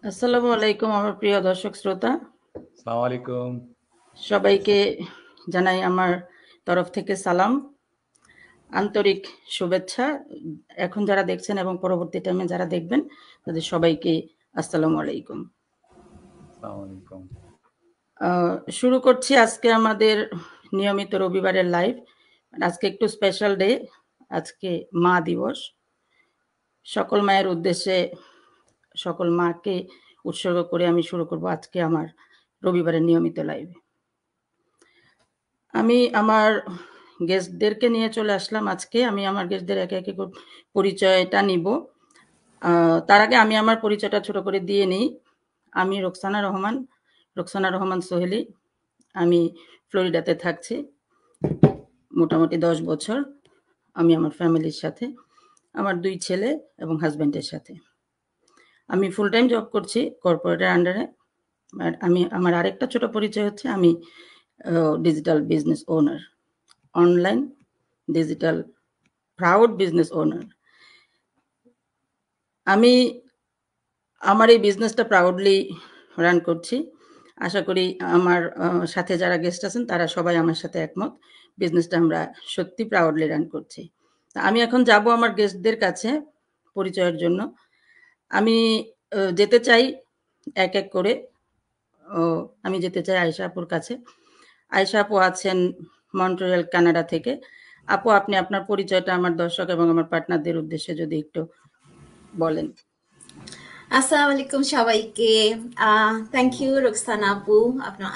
আসসালামু আলাইকুম আমার প্রিয় দর্শক শ্রোতা। আসসালামু আলাইকুম। সবাইকে জানাই আমার তরফ থেকে সালাম, আন্তরিক শুভেচ্ছা। এখন যারা দেখছেন এবং পরবর্তী টাইমে যারা দেখবেন তাদের সবাইকে আসসালামু আলাইকুম। আসসালামু আলাইকুম। শুরু করছি আজকে আমাদের নিয়মিত রবিবারের লাইভ। আজকে একটু স্পেশাল ডে, আজকে মা দিবস। সকল মায়ের উদ্দেশ্যে সকল মাকে উৎসর্গ করে আমি শুরু করব আজকে আমার রবিবারের নিয়মিত লাইভ। আমি আমার গেস্টদেরকে নিয়ে চলে আসলাম আজকে। আমি আমার গেস্টদের একে একে পরিচয়টা নিব। তার আগে আমি আমার পরিচয়টা ছোট করে দিয়ে নিই। আমি রোকসানা রহমান সোহেলি। আমি ফ্লোরিডাতে থাকছি মোটামুটি 10 বছর। আমি আমার ফ্যামিলির সাথে, আমার 2 ছেলে এবং হাসব্যান্ডের সাথে। আমি ফুল টাইম জব করছি কর্পোরেটের আন্ডারে। আর আমার আরেকটা ছোট পরিচয় হচ্ছে আমি digital business owner, online digital proud business owner. আমি আমার এই বিজনেসটা প্রাউডলি রান করছি। আশা করি আমার সাথে যারা গেস্ট আছেন তারা সবাই আমার সাথে একমত। বিজনেসটা আমরা সত্যি প্রাউডলি রান করছি। তা আমি এখন যাব আমার গেস্টদের কাছে পরিচয়ের জন্য। আমি যেতে চাই এক এক করে। আমি যেতে চাই আয়েশা আপুর কাছে। আয়েশা আপু আছেন মন্ট্রিয়াল, কানাডা থেকে। আপু, আপনি আপনার পরিচয়টা আমার দর্শক এবং আমার পার্টনারদের উদ্দেশ্যে যদি একটু বলেন। আসসালামু আলাইকুম সবাইকে। থ্যাংক ইউ রোকসানা আপু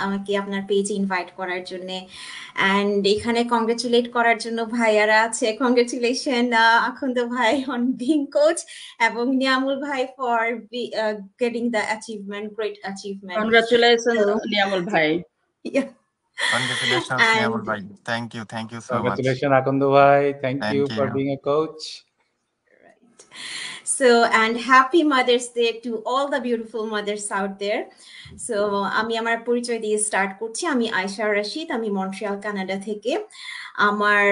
আমাকে আপনার পেজে ইনভাইট করার জন্য অ্যান্ড এখানে কংগ্রেচুলেট করার জন্য ভাইয়ারা আছে। কংগ্রেচুলেশন আখন্দ ভাই অন বিং কোচ এবং নিয়ামুল ভাই for getting the achievement, great achievement. Congratulation Niamul ভাই। Congratulations, Niyamul bhai. Thank you so much. Congratulations, Akando bhai. Thank you Thank for you. being a coach. So, and happy Mother's Day to all the beautiful mothers out there. So, আমি আমার পরিচয় দিয়ে start করছি। আমি আয়শা রশিদ, আমি Montreal, Canada থেকে। আমার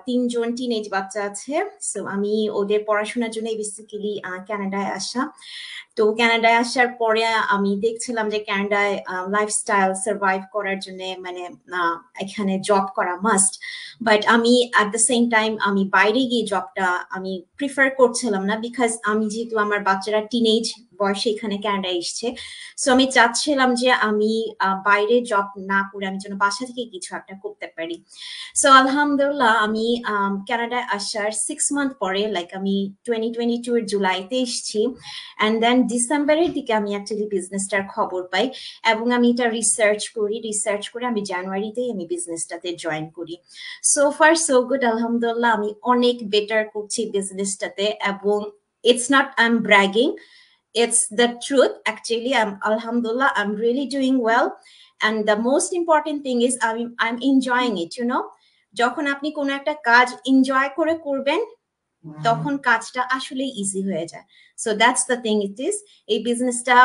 3জন teenage বাচ্চা আছে। সো আমি ওদের পড়াশোনার জন্য বেসিক্যালি কানাডায় আসা। তো কানাডায় আসার পরে আমি দেখছিলাম যে কানাডায় লাইফস্টাইল সার্ভাইভ করার জন্য মানে এখানে জব করা মাস্ট, বাট আমি অ্যাট দ্য সেম টাইম আমি বাইরে গিয়ে জবটা আমি প্রিফার করছিলাম না, বিকজ আমি যেহেতু আমার বাচ্চারা টিনেজ বয়সে এখানে কানাডায় এসছে, সো আমি চাচ্ছিলাম যে আমি বাইরে জব না করে আমি যেন বাসা থেকে কিছু একটা করতে পারি। সো আলহামদুলিল্লাহ আমি কানাডায় আসার 6 মান্থ পরে, লাইক আমি 2022 এর জুলাইতে এসেছি, অ্যান্ড দেন ডিসেম্বরের দিকে আমি অ্যাকচুয়ালি বিজনেসটার খবর পাই এবং আমি এটা রিসার্চ করে আমি জানুয়ারিতেই আমি বিজনেসটাতে জয়েন করি। সো ফার সো গুড, আলহামদুলিল্লাহ আমি অনেক বেটার করছি বিজনেসটাতে এবং it's not I'm bragging, it's the truth. Actually, alhamdulillah, I'm really doing well, and the most important thing is I'm enjoying it, you know. যখন আপনি কোনো একটা কাজ এনজয় করে করবেন তখন কাজটা আসলে ইজি হয়ে যায়। So that's the thing it is. এই বিজনেসটা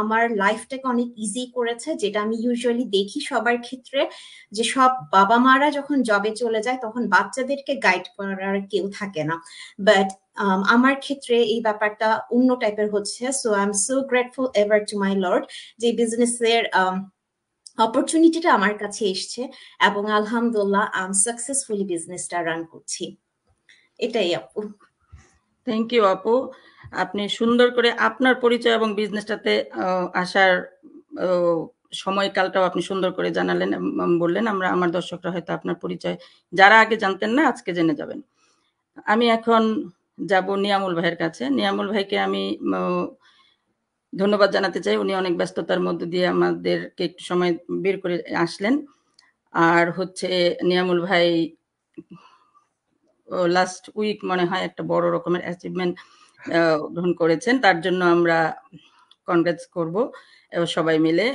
আমার লাইফটাকে অনেক ইজি করেছে, যেটা আমি ইউজুয়ালি দেখি সবার ক্ষেত্রে, যে সব বাবা মারা যখন জবে চলে যায় তখন বাচ্চাদেরকে গাইড করার কেউ থাকে না, বাট আমার ক্ষেত্রে এই ব্যাপারটা অন্য টাইপের হচ্ছে। So I am so grateful ever to my lord যে বিজনেসের অপরচুনিটিটা আমার কাছে এসছে এবং আলহামদুলিল্লাহ আমি সাকসেসফুলি বিজনেসটা রান করছি। এটাই আপু। থ্যাংক ইউ আপু। আপনি সুন্দর করে আপনার পরিচয় এবং বিজনেসটাতে আসার সময়কালটাও আপনি সুন্দর করে জানালেন এবং বললেন। আমার দর্শকরা হয়তো আপনার পরিচয় যারা আগে জানতেন না আজকে জেনে যাবেন। আমি এখন যাব নিয়ামুল ভাইয়ের কাছে। নিয়ামুল ভাইকে আমি ধন্যবাদ জানাতে চাই। উনি অনেক ব্যস্ততার মধ্য দিয়ে আমাদেরকে একটু সময় বের করে আসলেন। আর হচ্ছে নিয়ামুল ভাই লাস্ট উইক মনে হয় একটা বড় রকমের অ্যাচিভমেন্ট গ্রহণ করেছেন। তার জন্য আমরা কনগ্রেটস করব সবাই মিলে।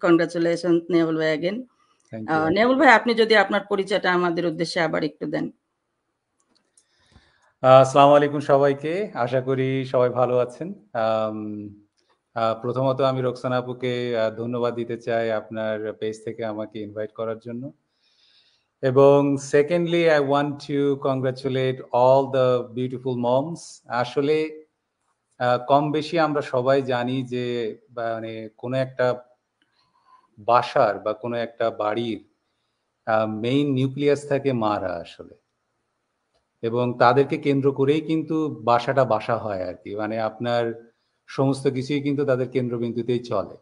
কনগ্রাচুলেশন নিয়ামুল ভাই অ্যাগেন। নিয়ামুল ভাই, আপনি যদি আপনার পরিচয়টা আমাদের উদ্দেশ্যে আবার একটু দেন। আসসালামু আলাইকুম সবাইকে, আশা করি সবাই ভালো আছেন। প্রথমত আমি রোকসানা আপুকে ধন্যবাদ দিতে চাই আপনার পেজ থেকে আমাকে ইনভাইট করার জন্য, এবং secondly I want to congratulate all the beautiful moms. আসলে কম বেশি আমরা সবাই জানি যে মানে কোনো একটা বাসার বা কোনো একটা বাড়ির মেইন নিউক্লিয়াস থাকে মারা আসলে, এবং তাদেরকে কেন্দ্র করেই কিন্তু বাসাটা বাসা হয় আর কি, মানে আপনার সমস্ত কিছুই কিন্তু তাদের কেন্দ্রবিন্দুতেই চলে।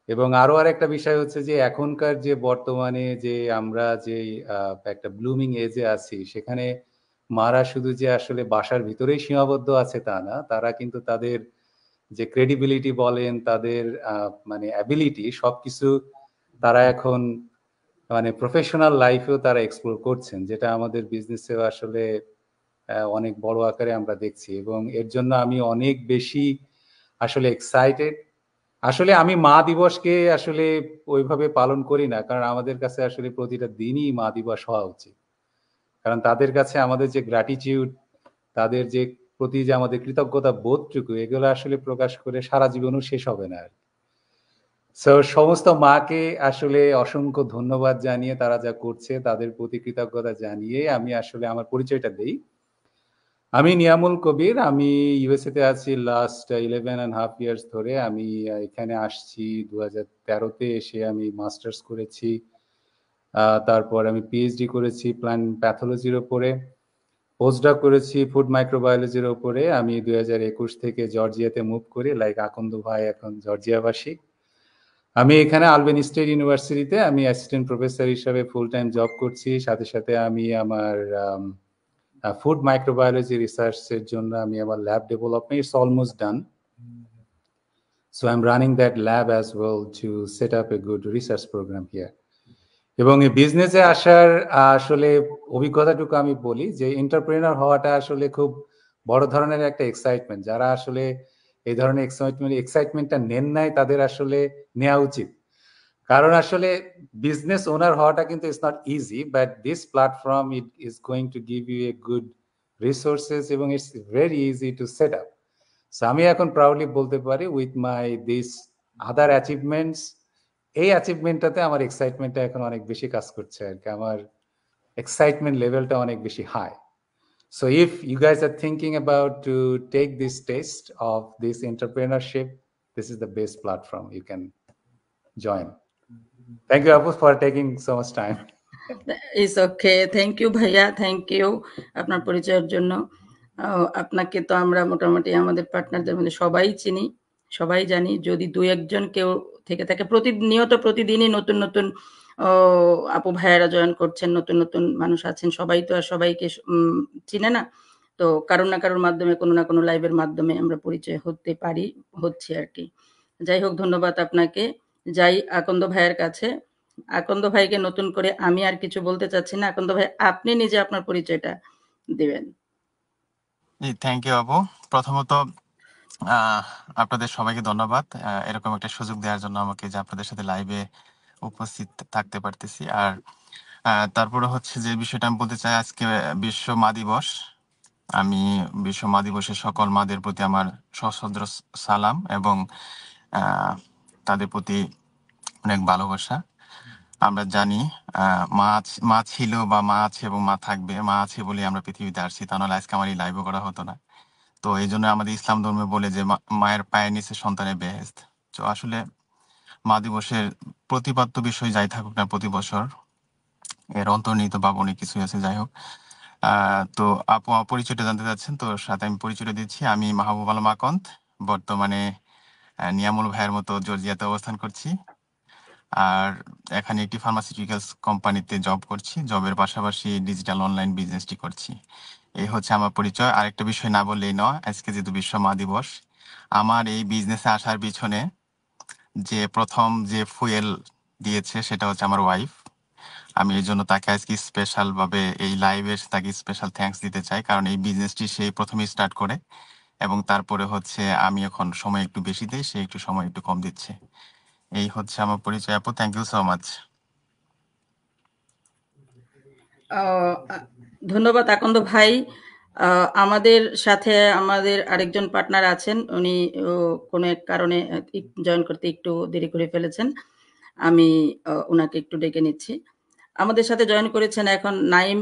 এবং আরো আরেকটা বিষয় হচ্ছে যে এখনকার যে বর্তমানে যে আমরা যে একটা ব্লুমিং এজে আছি, সেখানে মারা শুধু যে আসলে বাসার ভিতরেই সীমাবদ্ধ আছে তা না, তারা কিন্তু তাদের যে ক্রেডিবিলিটি বলেন, তাদের মানে অ্যাবিলিটি, সবকিছু তারা এখন মানে প্রফেশনাল লাইফেও তারা এক্সপ্লোর করছেন, যেটা আমাদের বিজনেসেও আসলে অনেক বড় আকারে আমরা দেখছি। এবং এর জন্য আমি অনেক বেশি আসলে এক্সাইটেড। আসলে আমি মা দিবসকে আসলে ওইভাবে পালন করি না, কারণ আমাদের কাছে আসলে প্রতিটা দিনই মা দিবস হওয়া উচিত, কারণ তাদের কাছে আমাদের যে গ্র্যাটিটিউড, তাদের যে প্রতি যে আমাদের কৃতজ্ঞতা বোধটুকু, এগুলো আসলে প্রকাশ করে সারা জীবনও শেষ হবে না আর কি। সো সমস্ত মাকে আসলে অসংখ্য ধন্যবাদ জানিয়ে, তারা যা করছে তাদের প্রতি কৃতজ্ঞতা জানিয়ে আমি আসলে আমার পরিচয়টা দেই। আমি নিয়ামুল কবির, আমি ইউএসএ তে আছি লাস্ট 11.5 ইয়ার্স ধরে। আমি এখানে আসছি 2013-তে, এসে আমি মাস্টার্স করেছি, তারপর আমি পিএইচডি করেছি প্ল্যান্ট প্যাথোলজির ওপরে, পোস্টডক করেছি ফুড মাইক্রোবায়োলজির ওপরে। আমি 2021 থেকে জর্জিয়াতে মুভ করি, লাইক আকন্দ ভাই এখন জর্জিয়াবাসী। আমি এখানে আলবেনি স্টেট ইউনিভার্সিটিতে আমি অ্যাসিস্ট্যান্ট প্রফেসর হিসাবে ফুল টাইম জব করছি। সাথে সাথে আমি আমার ফুড মাইক্রোবায়োলজি রিসার্চের জন্য আমি আমার lab development, it's almost done, so I am running that lab as well to set up a good research programme here. এবং এই বিজনেসে আসার আসলে অভিজ্ঞতাটুকু আমি বলি যে এন্টারপ্রেনার হওয়াটা আসলে খুব বড় ধরনের একটা এক্সাইটমেন্ট। যারা আসলে এই ধরনের এক্সাইটমেন্টটা নেন নাই, তাদের আসলে নেওয়া উচিত, কারণ আসলে বিজনেস ওনার হওয়াটা কিন্তু it's not easy, but this platform it is going to give you a good resources এবং it's very easy to set up. So আমি এখন প্রাউডলি বলতে পারি with my this other achievements, এই অ্যাচিভমেন্টটাতে আমার এক্সাইটমেন্টটা এখন অনেক বেশি কাজ করছে আর কি, আমার এক্সাইটমেন্ট লেভেলটা অনেক বেশি high. So if you guys are thinking about to take this taste of this entrepreneurship, this is the best platform you can join. Thank you, Apu, for taking so much time. It's okay, thank you ভাইয়া, thank you আপনার পরিচয়ের জন্য। আপনাকে তো আমরা মোটামুটি আমাদের পার্টনারদের মধ্যে সবাই চিনি, সবাই জানি। যদি দু একজন কেউ থেকে থাকে, প্রতিনিয়ত প্রতিদিনই নতুন নতুন আপু ভাইয়ারা জয়েন করছেন, নতুন নতুন মানুষ আছেন, সবাই তো আর সবাইকে চিনে না। তো কারোর না কারোর মাধ্যমে, কোনো না কোনো লাইভের মাধ্যমে আমরা পরিচয় হতে পারি, হচ্ছে আর কি। যাই হোক, ধন্যবাদ আপনাকে। যাই আকন্দ ভাইয়ের কাছে। আকন্দ ভাইকে নতুন করে আমি আর কিছু বলতে চাচ্ছি না। আকন্দ ভাই, আপনি নিজে আপনার পরিচয়টা দিবেন। জি, থ্যাংক ইউ আপু। প্রথমত আপনাদের সবাইকে ধন্যবাদ এরকম একটা সুযোগ দেওয়ার জন্য আমাকে, যে আপনাদের সাথে লাইভে উপস্থিত থাকতে পারতেছি। আর তারপরে হচ্ছে যে বিষয়টা আমি বলতে চাই, আজকে বিশ্ব মা দিবস। আমি বিশ্ব মা দিবসে সকল মাদের প্রতি আমার সশ্রদ্ধ সালাম এবং তাদের প্রতি অনেক ভালোবাসা। আমরা জানি মা ছিল বা মা আছে এবং মা থাকবে। মা আছে বলে আমরা পৃথিবীতে আসছি, তা নাহলে আজকে আমার এই লাইভও করা হতো না। তো এই জন্য আমাদের ইসলাম ধর্মে বলে যে মায়ের পায়ের নিচে সন্তানের বেহেশত। তো আসলে মা দিবসের প্রতিপাদ্য বিষয় যাই থাকুক না প্রতি বছর, এর অন্তর্নিহিত ভাব অনেক কিছুই আছে। যাই হোক, তো আপু আমার পরিচয়টা জানতে চাচ্ছেন, তো সাথে আমি পরিচয়টা দিচ্ছি। আমি মাহবুব আলম আকন্দ, বর্তমানে নিয়ামুল ভাইয়ের মতো জর্জিয়াতে অবস্থান করছি। আর এখানে একটি ফার্মাসিউটিক্যালস কোম্পানিতে জব করছি। জবের পাশাপাশি ডিজিটাল অনলাইন বিজনেসটি করছি। এই হচ্ছে আমার পরিচয়। আরেকটা বিষয় না বললেই নয়, আজকে যেহেতু বিশ্ব মা দিবস, আমার এই বিজনেসে আসার পিছনে যে প্রথম যে ফুয়েল দিয়েছে সেটা হচ্ছে আমার ওয়াইফ। আমি এই জন্য তাকে আজকে স্পেশাল ভাবে এই লাইভে তাকে স্পেশাল থ্যাঙ্কস দিতে চাই, কারণ এই বিজনেসটি সেই প্রথমে স্টার্ট করে এবং তারপরে হচ্ছে আমি এখন সময় একটু বেশি দিই, সে একটু সময় একটু কম দিচ্ছে। এই হচ্ছে আমার পরিচয় আপু। Thank you so much. ধন্যবাদ আকন্দ ভাই। আমাদের সাথে আমাদের আরেকজন পার্টনার আছেন, উনি কোনো এক কারণে জয়েন করতে একটু দেরি করে ফেলেছেন। আমি ওনাকে একটু ডেকে নিচ্ছি। আমাদের সাথে জয়েন করেছেন এখন নাইম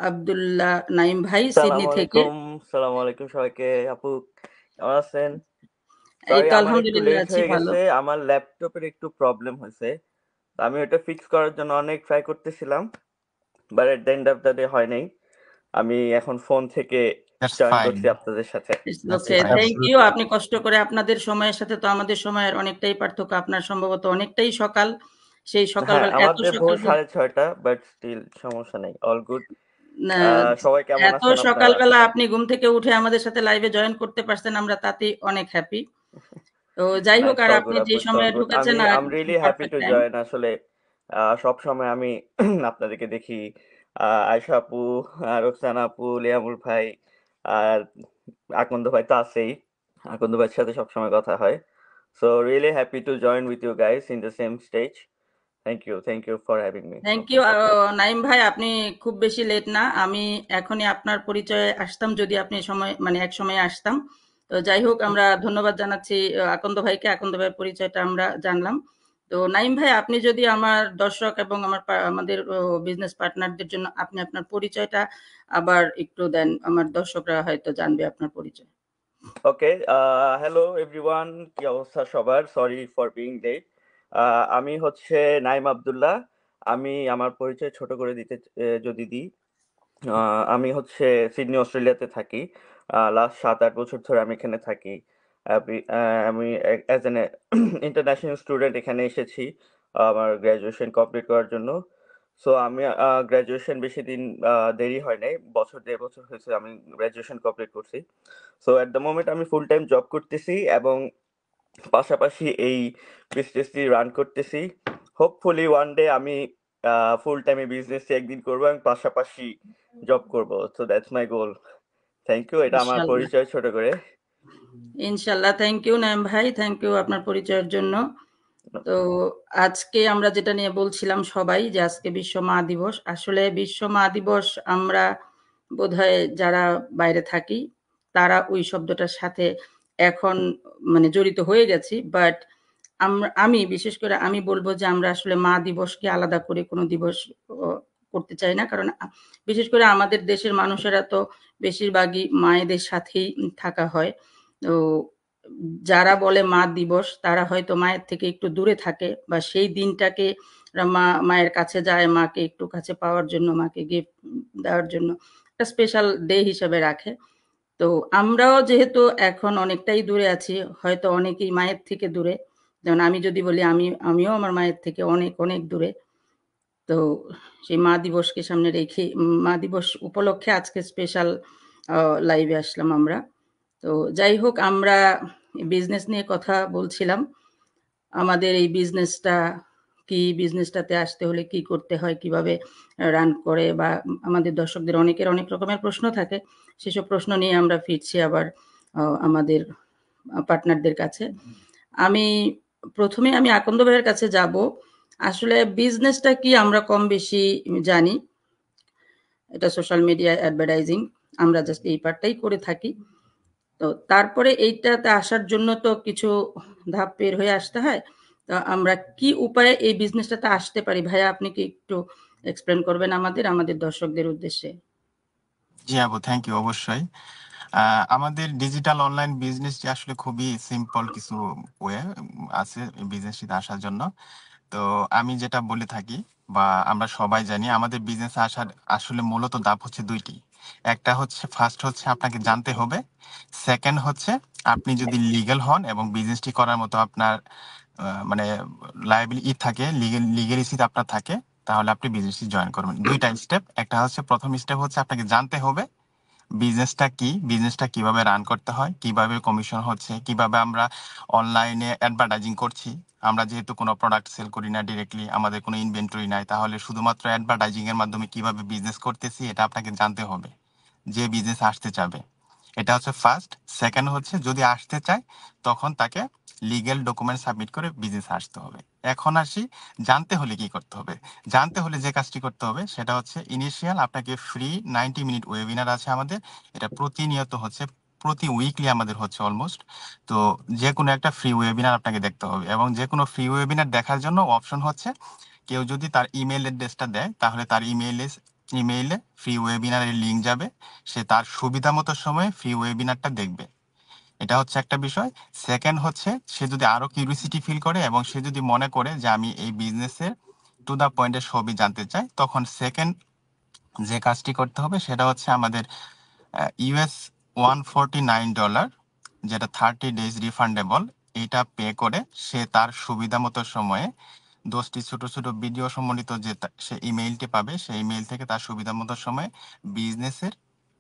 আব্দুল্লাহ নাইম ভাই, সিডনি থেকে। সালাম আলাইকুম সবাইকে। আপু কেমন আছেন? এই সরি তো আমার একটু আলহামদুলিল্লাহ লেট আছি হয়ে ভালো। গেছে, আমার ল্যাপটপের একটু প্রবলেম হয়েছে। তো আমি ওটা ফিক্স করার জন্য অনেক ট্রাই করতেছিলাম, but at the end of the day হয় নাই। আমি এখন ফোন থেকে দ্যাটস জয়েন ফাইন, করছি আপনাদের সাথে। It's that's okay, fine. Thank you. Absolutely. আপনি কষ্ট করে আপনাদের সময়ের সাথে তো আমাদের সময়ের অনেকটাই পার্থক্য। আপনার সম্ভবত অনেকটাই সকাল, সেই হ্যাঁ, সকালবেলা এত আমাদের ভোর সকালবেলা 6:30, বাট স্টিল সমস্যা নেই, অল গুড। আহ, সবাই কেমন এত আছেন আপনারা? সকালবেলা আপনি ঘুম থেকে উঠে আমাদের সাথে লাইভে জয়েন করতে পারছেন, আমরা তাতেই অনেক হ্যাপি। তো যাই না, হোক, ইটস আর অল আপনি গুড যে আপু, ইটস অল সময়ে গুড। ঢুকেছেন am really happy perfect to time. Join. আসলে সব সময় আমি আপনাদেরকে দেখি, আয়শা আপু, রোকসানা আপু, লিয়ামুল ভাই, আর আকন্দ ভাই তো আছেই। আকন্দ ভাইয়ের সাথে সবসময় কথা হয়। So really happy to join with you guys in the same stage. Thank you for having me. Thank you Naim ভাই, আপনি খুব বেশি লেট না। আমি এখনই আপনার পরিচয়ে আসতাম যদি আপনি সময় মানে এক সময় আসতাম। তো যাই হোক, আমরা ধন্যবাদ জানাচ্ছি আকন্দ ভাইকে। আকন্দ ভাইয়ের পরিচয়টা আমরা জানলাম। তো নাইম ভাই, আপনি যদি আমার দর্শক এবং আমাদের বিজনেস পার্টনারদের জন্য আপনি আপনার পরিচয়টা আবার একটু দেন, আমার দর্শকরা হয়তো জানবে আপনার পরিচয়। ওকে, হ্যালো এভরিওয়ান, কি অবস্থা সবার? Sorry for being late. আমি হচ্ছে নাইম আব্দুল্লাহ। আমি আমার পরিচয় ছোট করে দিতে যদি দিই, আমি হচ্ছে সিডনি অস্ট্রেলিয়াতে থাকি। লাস্ট 7-8 বছর ধরে আমি এখানে থাকি। আমি অ্যাজ এন ইন্টারন্যাশনাল স্টুডেন্ট এখানে এসেছি আমার গ্র্যাজুয়েশন কমপ্লিট করার জন্য। সো আমি গ্র্যাজুয়েশন বেশি দিন দেরি হয় নাই, বছর 1.5 বছর হয়েছে আমি গ্র্যাজুয়েশন কমপ্লিট করছি। সো অ্যাট দ্য মোমেন্ট আমি ফুল টাইম জব করতেছি এবং পাশাপাশি এই বিজনেসটি রান করতেছি। হোপফুলি ওয়ান ডে আমি ফুল টাইমে বিজনেসটি একদিন করবো এবং পাশাপাশি জব করব। So that's my goal. Thank you, এটা আমার ইনশাল্লাহ, পরিচয় ছোট করে। ইনশাল্লাহ। থ্যাংক ইউ নাইম ভাই, থ্যাংক ইউ আপনার পরিচয়ের জন্য। তো আজকে আমরা যেটা নিয়ে বলছিলাম সবাই, যে আজকে বিশ্ব মা দিবস। আসলে বিশ্ব মা দিবস আমরা বোধহয় যারা বাইরে থাকি তারা ওই শব্দটার সাথে এখন মানে জড়িত হয়ে গেছি, বাট আমি বিশেষ করে আমি বলবো যে আমরা আসলে মা দিবসকে আলাদা করে কোনো দিবস করতে চাই না। কারণ বিশেষ করে আমাদের দেশের মানুষেরা তো বেশিরভাগই মায়েদের সাথেই থাকা হয়। তো যারা বলে মা দিবস তারা হয়তো মায়ের থেকে একটু দূরে থাকে, বা সেই দিনটাকে মায়ের কাছে যায়, মাকে একটু কাছে পাওয়ার জন্য, মাকে গিফট দেওয়ার জন্য একটা স্পেশাল ডে হিসেবে রাখে। তো আমরাও যেহেতু এখন অনেকটাই দূরে আছি, হয়তো অনেকেই মায়ের থেকে দূরে। যেমন আমি যদি বলি, আমিও আমার মায়ের থেকে অনেক অনেক দূরে। তো সেই মা দিবসকে সামনে রেখে মা দিবস উপলক্ষে আজকে স্পেশাল লাইভে আসলাম আমরা। তো যাই হোক, আমরা বিজনেস নিয়ে কথা বলছিলাম। আমাদের এই বিজনেসটা কি, বিজনেসটাতে আসতে হলে কি করতে হয়, কিভাবে রান করে, বা আমাদের দর্শকদের অনেকের অনেক রকমের প্রশ্ন থাকে। সেসব প্রশ্ন নিয়ে আমরা ফিরছি আবার আমাদের পার্টনারদের কাছে। আমি প্রথমে আকন্দ ভাইয়ের কাছে যাব। আসলে বিজনেসটা কি আমরা কম বেশি জানি, এটা সোশ্যাল মিডিয়া অ্যাডভার্টাইজিং, আমরা জাস্ট এই পার্টটাই করে থাকি। তো তারপরে এইটাতে আসার জন্য তো কিছু ধাপ পের হয়ে আসতে হয়। তো আমরা কি উপায়ে এই বিজনেসটাতে আসতে পারি, ভাইয়া আপনি কি একটু এক্সপ্লেন করবেন আমাদের দর্শকদের উদ্দেশ্যে? জি আপু, থ্যাংক ইউ। অবশ্যই আমাদের ডিজিটাল অনলাইন বিজনেসটি আসলে খুবই সিম্পল কিছু ওয়ে আছে বিজনেসটিতে আসার জন্য। তো আমি যেটা বলে থাকি বা আমরা সবাই জানি, আমাদের বিজনেসে আসার আসলে মূলত ধাপ হচ্ছে দুইটি। একটা হচ্ছে, ফার্স্ট হচ্ছে আপনাকে জানতে হবে। সেকেন্ড হচ্ছে, আপনি যদি লিগ্যাল হন এবং বিজনেসটি করার মতো আপনার মানে লায়াবিলিটি থাকে, লিগ্যালিটি আপনার থাকে, তাহলে আপনি বিজনেসটি জয়েন করবেন। দুইটা স্টেপ। একটা হচ্ছে, প্রথম স্টেপ হচ্ছে আপনাকে জানতে হবে বিজনেসটা কি, বিজনেসটা কিভাবে রান করতে হয়, কিভাবে কমিশন হচ্ছে, কিভাবে আমরা অনলাইনে অ্যাডভার্টাইজিং করছি। আমরা যেহেতু কোনো প্রোডাক্ট সেল করি না ডিরেক্টলি, আমাদের কোনো ইনভেন্টরি নাই, তাহলে শুধুমাত্র অ্যাডভার্টাইজিং এর মাধ্যমে কিভাবে বিজনেস করতেছি এটা আপনাকে জানতে হবে, যে বিজনেস আসতে চাবে। এটা হচ্ছে ফার্স্ট। সেকেন্ড হচ্ছে, যদি আসতে চায় তখন তাকে লিগ্যাল ডকুমেন্ট সাবমিট করে বিজনেস আসতে হবে। এখন আসি, জানতে হলে কি করতে হবে। জানতে হলে যে কাজটি করতে হবে সেটা হচ্ছে, ইনিশিয়াল আপনাকে ফ্রি 90 মিনিট ওয়েবিনার আছে আমাদের। এটা প্রতিনিয়ত হচ্ছে, প্রতি উইকলি আমাদের হচ্ছে অলমোস্ট। তো যে কোনো একটা ফ্রি ওয়েবিনার আপনাকে দেখতে হবে, এবং যে কোনো ফ্রি ওয়েবিনার দেখার জন্য অপশন হচ্ছে, কেউ যদি তার ইমেল অ্যাড্রেসটা দেয় তাহলে তার ইমেইলে ফ্রি ওয়েবিনারের লিঙ্ক যাবে। সে তার সুবিধা মতো সময়ে ফ্রি ওয়েবিনারটা দেখবে। এটা হচ্ছে একটা বিষয়। সেকেন্ড হচ্ছে সে যদি আরো কিউরিওসিটি ফিল করে এবং সে যদি মনে করে যে আমি এই বিজনেসের টু দা পয়েন্টের সবই জানতে চাই, তখন সেকেন্ড যে কাজটি করতে হবে সেটা হচ্ছে আমাদের $149, যেটা 30 days রিফান্ডেবল, এটা পে করে সে তার সুবিধা মতো সময়ে 10টি ছোট ছোট ভিডিও সম্বলিত যে সে ইমেইলটি পাবে, সেই ইমেইল থেকে তার সুবিধা মতো সময়ে বিজনেসের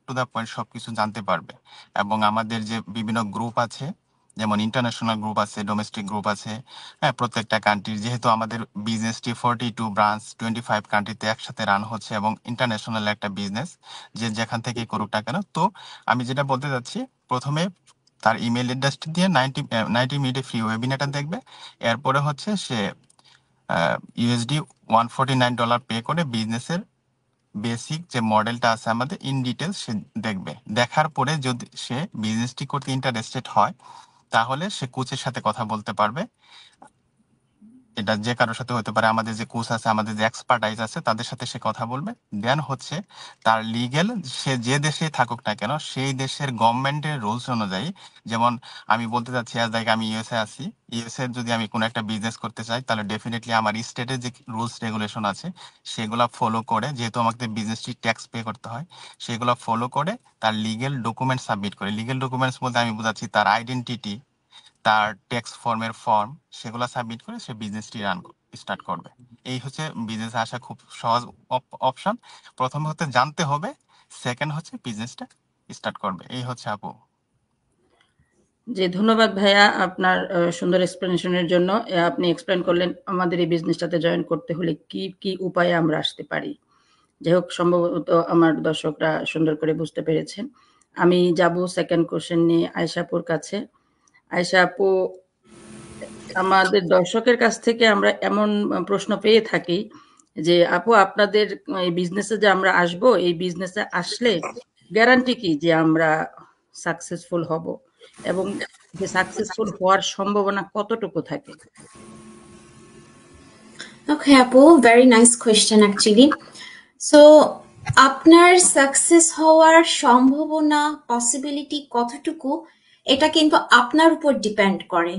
টু দা পয়েন্ট সবকিছু জানতে পারবে। এবং আমাদের যে বিভিন্ন গ্রুপ আছে, যেমন ইন্টারন্যাশনাল গ্রুপ আছে, ডোমেস্টিক গ্রুপ আছে, হ্যাঁ, প্রত্যেকটা কান্ট্রির, যেহেতু আমাদের বিজনেসটি 42 ব্রাঞ্চ 25 কান্ট্রিতে একসাথে রান হচ্ছে এবং ইন্টারন্যাশনাল একটা বিজনেস, যে যেখান থেকে করুক না কেন। তো আমি যেটা বলতে চাচ্ছি, প্রথমে তার ইমেল অ্যাড্রেসটি দিয়ে 90 মিনিটে ফ্রি ওয়েবিনারটা দেখবে। এরপরে হচ্ছে সে USD $149 পে করে বিজনেসের বেসিক যে মডেলটা আছে আমাদের ইন ডিটেলস সে দেখবে। দেখার পরে যদি সে বিজনেসটি করতে ইন্টারেস্টেড হয়, তাহলে সে কোচের সাথে কথা বলতে পারবে। এটা যে কারোর সাথে হতে পারে, আমাদের যে কোচ আছে, আমাদের যে এক্সপার্টাইজ আছে, তাদের সাথে সে কথা বলবে। দেন হচ্ছে তার লিগেল, সে যে দেশে থাকুক না কেন সেই দেশের গভর্নমেন্টের রুলস অনুযায়ী, যেমন আমি বলতে চাচ্ছি আজ লাইক আমি ইউএসএ আছি, ইউএসএ যদি আমি কোনো একটা বিজনেস করতে চাই, তাহলে ডেফিনেটলি আমার স্টেটের যে রুলস রেগুলেশন আছে সেগুলো ফলো করে, যেহেতু আমাকে বিজনেসটি ট্যাক্স পে করতে হয়, সেগুলো ফলো করে তার লিগেল ডকুমেন্টস সাবমিট করে। লিগেল ডকুমেন্টস বলতে আমি বোঝাচ্ছি তার আইডেন্টিটি, তার ট্যাক্স ফর্মের ফর্ম, সেগুলো সাবমিট করে সে বিজনেসটি স্টার্ট করবে। এই হচ্ছে বিজনেস আসা খুব সহজ অপশন। প্রথমে হতে জানতে হবে, সেকেন্ড হচ্ছে বিজনেসটা স্টার্ট করবে। এই হচ্ছে আপু। জি, ধন্যবাদ ভাইয়া আপনার সুন্দর এক্সপ্লেনেশনের জন্য। আপনি এক্সপ্লেন করলেন আমাদের এই বিজনেসটাতে জয়েন করতে হলে কি কি উপায়ে আমরা আসতে পারি। যাই হোক, সম্ভবত আমার দর্শকরা সুন্দর করে বুঝতে পেরেছেন। আমি যাব সেকেন্ড কোশ্চেন নিয়ে আয়েশাপুর কাছে। আয়েশা আপু, আমাদের দর্শকের কাছ থেকে আমরা এমন প্রশ্ন পেয়ে থাকি যে আপু আপনাদের এই বিজনেসে যে আমরা আসব, এই বিজনেসে আসলে গ্যারান্টি কি যে আমরা সাকসেসফুল হব এবং যে সাকসেসফুল হওয়ার সম্ভাবনা কতটুকু থাকে? Okay, Apu, very nice question actually. So, আপনার সাকসেস হওয়ার সম্ভাবনা পসিবিলিটি কতটুকু, এটা কিন্তু আপনার উপর ডিপেন্ড করে।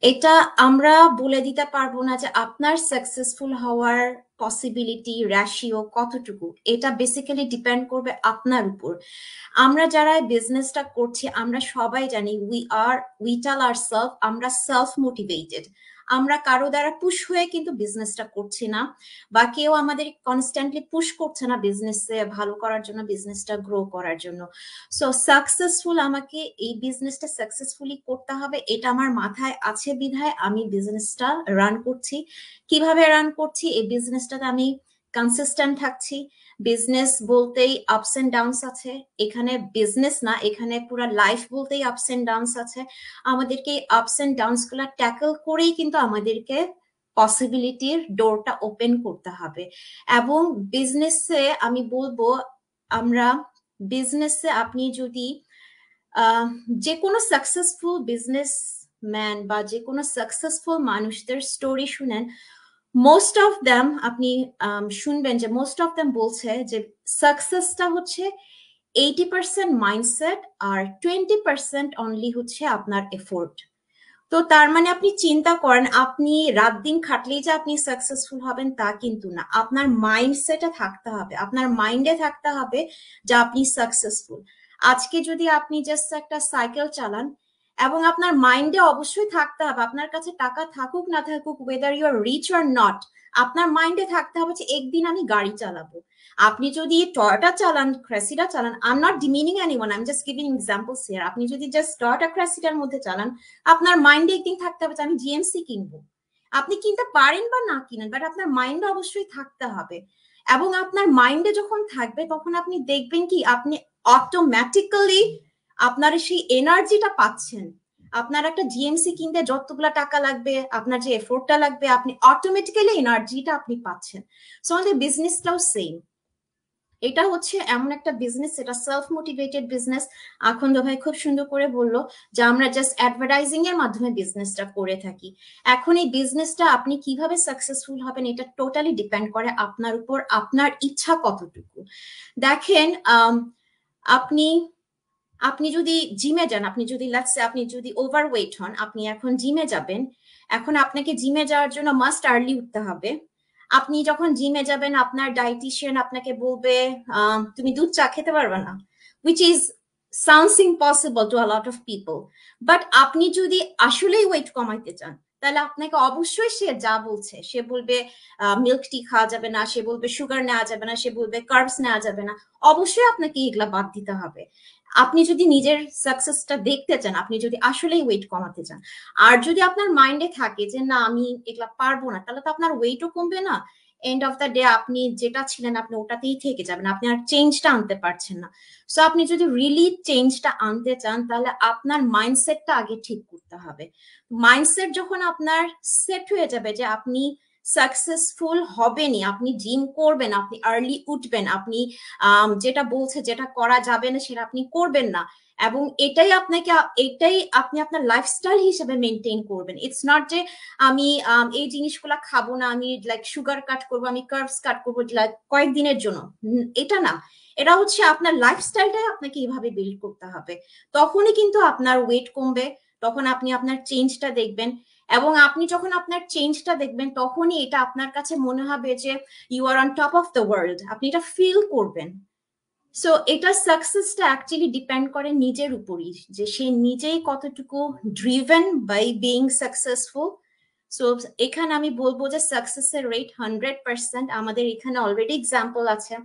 এটা আমরা বলে দিতে পারবো না যে আপনার সাকসেসফুল হওয়ার পসিবিলিটি রেশিও কতটুকু। এটা বেসিক্যালি ডিপেন্ড করবে আপনার উপর। আমরা যারা বিজনেসটা করছি আমরা সবাই জানি উই টেল আওরসেলফ, আমরা সেলফ মোটিভেটেড। আমরা কারো দ্বারা পুশ হয়ে কিন্তু বিজনেসটা করছি না, বা কেউ আমাদের কনস্ট্যান্টলি পুশ করছে না বিজনেসে ভালো করার জন্য, বিজনেসটা গ্রো করার জন্য। সো সাকসেসফুল, আমাকে এই বিজনেসটা সাকসেসফুলি করতে হবে, এটা আমার মাথায় আছে বিধায় আমি বিজনেসটা রান করছি। কিভাবে রান করছি? এই বিজনেসটাতে আমি কনসিস্টেন্ট থাকছি। বিজনেস বলতেই আপস এন্ড ডাউনস আছে, এখানে বিজনেস না, এখানে পুরো লাইফ বলতেই আপস এন্ড ডাউনস আছে। আমাদেরকে আপস এন্ড ডাউনস গুলা ট্যাকল করেই কিন্তু আমাদেরকে পসিবিলিটির ডোরটা ওপেন করতে হবে। এবং বিজনেসে আমি বলবো, আমরা বিজনেসে আপনি যদি যে কোনো সাকসেসফুল বিজনেসম্যান বা যে কোনো সাকসেসফুল মানুষদের স্টোরি শুনেন, মোস্ট অফ দ্যাম আপনি শুনবেন যে মোস্ট অফ দ্যাম বলছে যে সাকসেসটা হচ্ছে 80% মাইন্ডসেট আর 20% অনলি হচ্ছে আপনার এফোর্ট। তো তার মানে আপনি চিন্তা করেন, আপনি রাত দিন খাটলেই যে আপনি সাকসেসফুল হবেন তা কিন্তু না। আপনার মাইন্ডসেটে থাকতে হবে, আপনার মাইন্ডে থাকতে হবে যে আপনি সাকসেসফুল। আজকে যদি আপনি জাস্ট একটা সাইকেল চালান, এবং আপনার মাইন্ডে অবশ্যই থাকতে হবে, আপনার কাছে টাকা থাকুক না থাকুক, whether you are rich or not, আপনার মাইন্ডে থাকতে হবে যে একদিন আমি গাড়ি চালাবো। আপনি যদি টয়োটা চালান, ক্রেসিডা চালান, I am not demeaning anyone, I am just giving examples here. আপনি যদি জাস্ট টয়োটা ক্রেসিডার মধ্যে চালান, আপনার মাইন্ডে একদিন থাকতে হবে যে আমি জিএমসি কিনবো। আপনি কিনতে পারেন বা না কিনেন, বাট আপনার মাইন্ডে অবশ্যই থাকতে হবে। এবং আপনার মাইন্ডে যখন থাকবে তখন আপনি দেখবেন কি আপনি অটোমেটিক্যালি আপনার সেই এনার্জিটা পাচ্ছেন। আপনার একটা জিএমসি কিনতে যতগুলা টাকা লাগবে, আপনার যে এফোর্টটা লাগবে, আপনি অটোমেটিক্যালি এনার্জিটা আপনি পাচ্ছেন। সো আমাদের বিজনেসটাও সেম। এটা হচ্ছে এমন একটা বিজনেস, এটা সেলফ মোটিভেটেড বিজনেস। আখন্দ ভাই খুব সুন্দর করে বললো যে আমরা জাস্ট অ্যাডভার্টাইজিং এর মাধ্যমে বিজনেসটা করে থাকি। এখন এই বিজনেসটা আপনি কিভাবে সাকসেসফুল হবেন এটা টোটালি ডিপেন্ড করে আপনার উপর, আপনার ইচ্ছা কতটুকু। দেখেন, আপনি আপনি যদি জিমে যান, আপনি যদি আপনি যদি ওভারওয়েট হন, আপনি এখন জিমে যাবেন, এখন আপনাকে জিমে যাওয়ার জন্য মাস্ট আর্লি উঠতে হবে। আপনি যখন জিমে যাবেন আপনার ডায়েটিশিয়ান আপনাকে বলবে তুমি দুধ চা খেতে পারবে না, which is sounds impossible to a lot of people. But আপনি যদি আসলেই ওয়েট কমাইতে চান তাহলে আপনাকে অবশ্যই সে যা বলছে, সে বলবে মিল্ক টি খাওয়া যাবে না, সে বলবে সুগার নেওয়া যাবে না, সে বলবে কার্বস নেওয়া যাবে না, অবশ্যই আপনাকে এগুলা বাদ দিতে হবে আপনি যদি নিজের সাকসেসটা দেখতে চান, আপনি যদি আসলেই ওয়েট কমাতে চান। আর যদি আপনার মাইন্ডে থাকে যে না আমি এগুলা পারবো না, তাহলে তো আপনার ওয়েটও কমবে না, এন্ড অফ দ্য ডে আপনি যেটা ছিলেন আপনি ওটাতেই থেকে যাবেন, আপনি আর চেঞ্জটা আনতে পারছেন না। সো আপনি যদি রিয়েলি চেঞ্জটা আনতে চান তাহলে আপনার মাইন্ডসেটটা আগে ঠিক করতে হবে। মাইন্ডসেট যখন আপনার সেট হয়ে যাবে যে আপনি সাকসেসফুল হবেনই, আপনি জিম করবেন, আপনি আর্লি উঠবেন, আপনি যেটা বলছে যেটা করা যাবে না সেটা আপনি করবেন না, এবং এটাই আপনি আপনার লাইফস্টাইল হিসেবে মেনটেন করবেন। ইটস নট যে আমি এই জিনিসগুলা খাবো না, আমি লাইক সুগার কাট করবো, আমি কার্বস কাট করবো কয়েকদিনের জন্য, এটা না। এটা হচ্ছে আপনার লাইফস্টাইলটাই আপনাকে এইভাবে বিল্ড করতে হবে, তখনই কিন্তু আপনার ওয়েট কমবে, তখন আপনি আপনার চেঞ্জটা দেখবেন, এবং আপনি যখন আপনার চেঞ্জটা দেখবেন তখনই এটা আপনার কাছে মনে হবে যে you are on top of the world, আপনি এটা ফিল করবেন। সো এটা সাকসেসটা অ্যাকচুয়ালি ডিপেন্ড করে নিজের উপরই, যে সে নিজেই কতটুকু driven by being successful. So এখানে আমি বলবো যে সাকসেসের রেট 100%। আমাদের এখানে অলরেডি এক্সাম্পল আছে,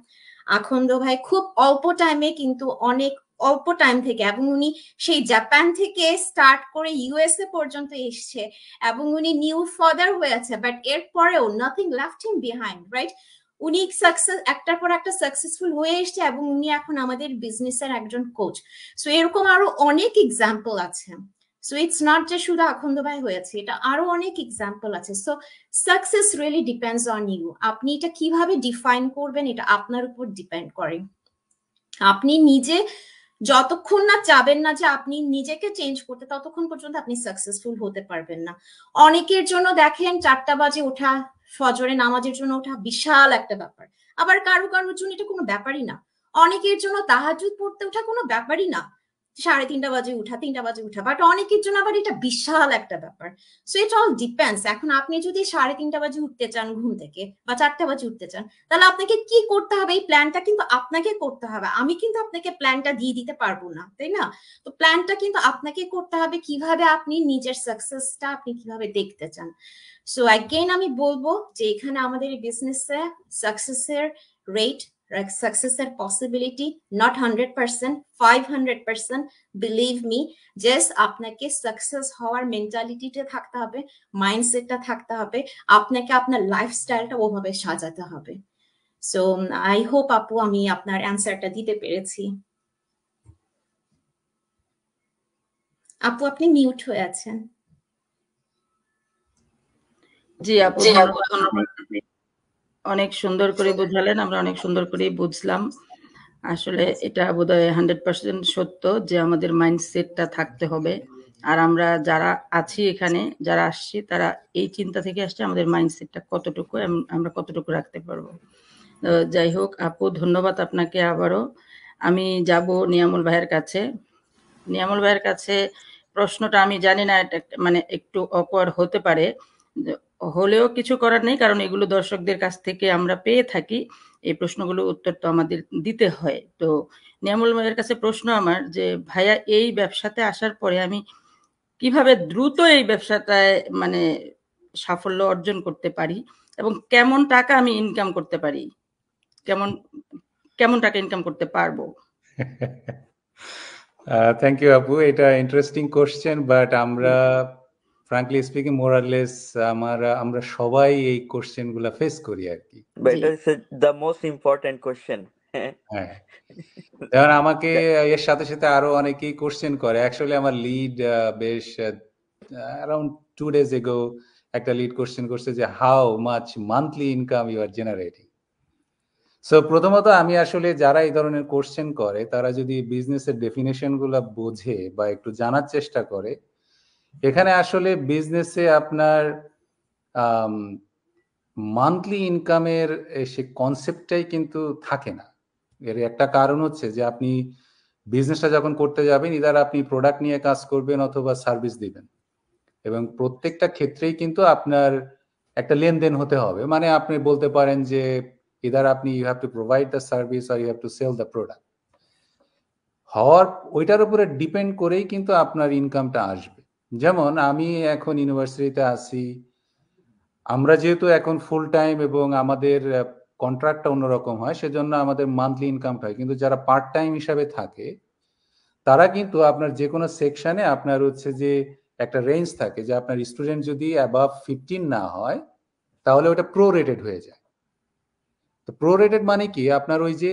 আখন্দ ভাই খুব অল্প টাইমে কিন্তু অনেক অল্প টাইম থেকে, এবং উনি সেই জাপান থেকে স্টার্ট করে ইউএসএ পর্যন্ত এসছে, এবং উনি নিউ ফাদার হয়েছে, বাট এরপরেও নাথিং লেফট হিম বিহাইন্ড, রাইট? উনি সাকসেস একটার পর একটা সাকসেসফুল হয়ে এসছে, এবং উনি এখন আমাদের বিজনেসের একজন কোচ। সো এরকম আরো অনেক এক্সাম্পল আছে। সো ইটস নট যে শুধু আখন্দ ভাই হয়েছে, এটা আরো অনেক এক্সাম্পল আছে। So success really depends on you, আপনি এটা কিভাবে ডিফাইন করবেন এটা আপনার উপর ডিপেন্ড করে। আপনি নিজে যতক্ষণ না চাবেন না যে আপনি নিজেকে চেঞ্জ করতে, ততক্ষণ পর্যন্ত আপনি সাকসেসফুল হতে পারবেন না। অনেকের জন্য দেখেন 4টা বাজে ওঠা, ফজরে নামাজের জন্য ওঠা বিশাল একটা ব্যাপার, আবার কারো কারোর জন্য এটা কোনো ব্যাপারই না। অনেকের জন্য তাহাজ্জুদ পড়তে ওঠা কোনো ব্যাপারই না, 3:30 বাজে উঠা, 3টা বাজে উঠা, বাট অনেকের জন্য আবার এটা বিশাল একটা ব্যাপার। So it all depends. এখন আপনি যদি 3:30 বাজে উঠতে চান ঘুম থেকে, বা 4টা বাজে উঠতে চান, তাহলে আপনাকে কি করতে হবে, এই প্ল্যানটা কিন্তু আপনাকে করতে হবে। আমি কিন্তু আপনাকে প্ল্যানটা দিয়ে দিতে পারবো না, তাই না? তো প্ল্যানটা কিন্তু আপনাকে করতে হবে, কিভাবে আপনি নিজের সাকসেসটা আপনি কিভাবে দেখতে চান। সো অ্যাগেইন আমি বলবো যে এখানে আমাদের এই বিজনেসে সাকসেসের রেট, সাকসেসের possibility not 100%, 500%। Believe me, just আপনাকে সাকসেস হওয়ার মেন্টালিটিটা থাকতে হবে, মাইন্ডসেটটা থাকতে হবে, আপনাকে আপনার লাইফস্টাইলটা ওভাবে সাজাতে হবে। সো আই হোপ আপু আমি আপনার অ্যান্সারটা দিতে পেরেছি। আপু আপনি মিউট হয়ে আছেন। জি আপু, অনেক সুন্দর করে বোঝালেন, আমরা অনেক সুন্দর করেই বুঝলাম। আসলে এটা বোধহয় 100% সত্য যে আমাদের মাইন্ডসেটটা থাকতে হবে। আর আমরা যারা আছি এখানে, যারা আসছি, তারা এই চিন্তা থেকে আসছে আমাদের মাইন্ডসেটটা কতটুকু, আমরা কতটুকু রাখতে পারবো। যাই হোক আপু, ধন্যবাদ আপনাকে আবারও। আমি যাব নিয়ামুল ভাইয়ের কাছে। নিয়ামুল ভাইয়ের কাছে প্রশ্নটা আমি জানি না, এটা মানে একটু অকওয়ার্ড হতে পারে, হলেও কিছু করার নেই, কারণ এগুলো দর্শকদের কাছ থেকে আমরা পেয়ে থাকি। এই প্রশ্নগুলো উত্তর তো আমাদের দিতে হয়। তো নিয়ামুল ভাইয়ের কাছে প্রশ্ন আমার, যে ভাইয়া এই ব্যবসাতে আসার পরে আমি কিভাবে দ্রুত এই ব্যবসাটায় মানে সাফল্য অর্জন করতে পারি, এবং কেমন টাকা আমি ইনকাম করতে পারি, কেমন টাকা ইনকাম করতে পারবো? থ্যাংক ইউ আপু, এটা ইন্টারেস্টিং কোশ্চেন, বাট আমরা ফ্রাঙ্কলি স্পিকিং মোরালেস আমরা সবাই এই কোশ্চেন গুলা ফেস করি আর কি। Better the most important question. হ্যাঁ, যেমন আমাকে এর সাথে সাথে আরো অনেকেই কোশ্চেন করে। অ্যাকচুয়ালি আমার লিড বেশ অ্যারাউন্ড 2 days এগো একটা লিড কোশ্চেন করছে যে how much monthly income you are generating. So প্রথমত আমি আসলে যারা এই ধরনের কোশ্চেন করে তারা যদি বিজনেসের ডেফিনেশন গুলা বোঝে বা একটু জানার চেষ্টা করে, এখানে আসলে বিজনেসে আপনার মান্থলি ইনকামের সে কনসেপ্টটাই কিন্তু থাকে না। এর একটা কারণ হচ্ছে যে আপনি বিজনেসটা যখন করতে যাবেন ইদার আপনি প্রোডাক্ট নিয়ে কাজ করবেন অথবা সার্ভিস দিবেন, এবং প্রত্যেকটা ক্ষেত্রেই কিন্তু আপনার একটা লেনদেন হতে হবে। মানে আপনি বলতে পারেন যে ইদার আপনি you have to provide the service আর you have to sell the product. হওয়ার ওইটার উপরে ডিপেন্ড করেই কিন্তু আপনার ইনকামটা আসবে। যেমন আমি এখন ইউনিভার্সিটিতে আছি, আমরা যেহেতু এখন ফুল টাইম এবং আমাদের কন্ট্রাক্টটা অন্যরকম হয়, সেজন্য আমাদের মান্থলি ইনকামটা হয়। কিন্তু যারা পার্ট টাইম হিসাবে থাকে তারা কিন্তু আপনার যে কোনো সেকশনে আপনার হচ্ছে যে একটা রেঞ্জ থাকে যে আপনার স্টুডেন্ট যদি অ্যাবাভ 15 না হয় তাহলে ওটা প্রো রেটেড হয়ে যায়। তো প্রো রেটেড মানে কি, আপনার ওই যে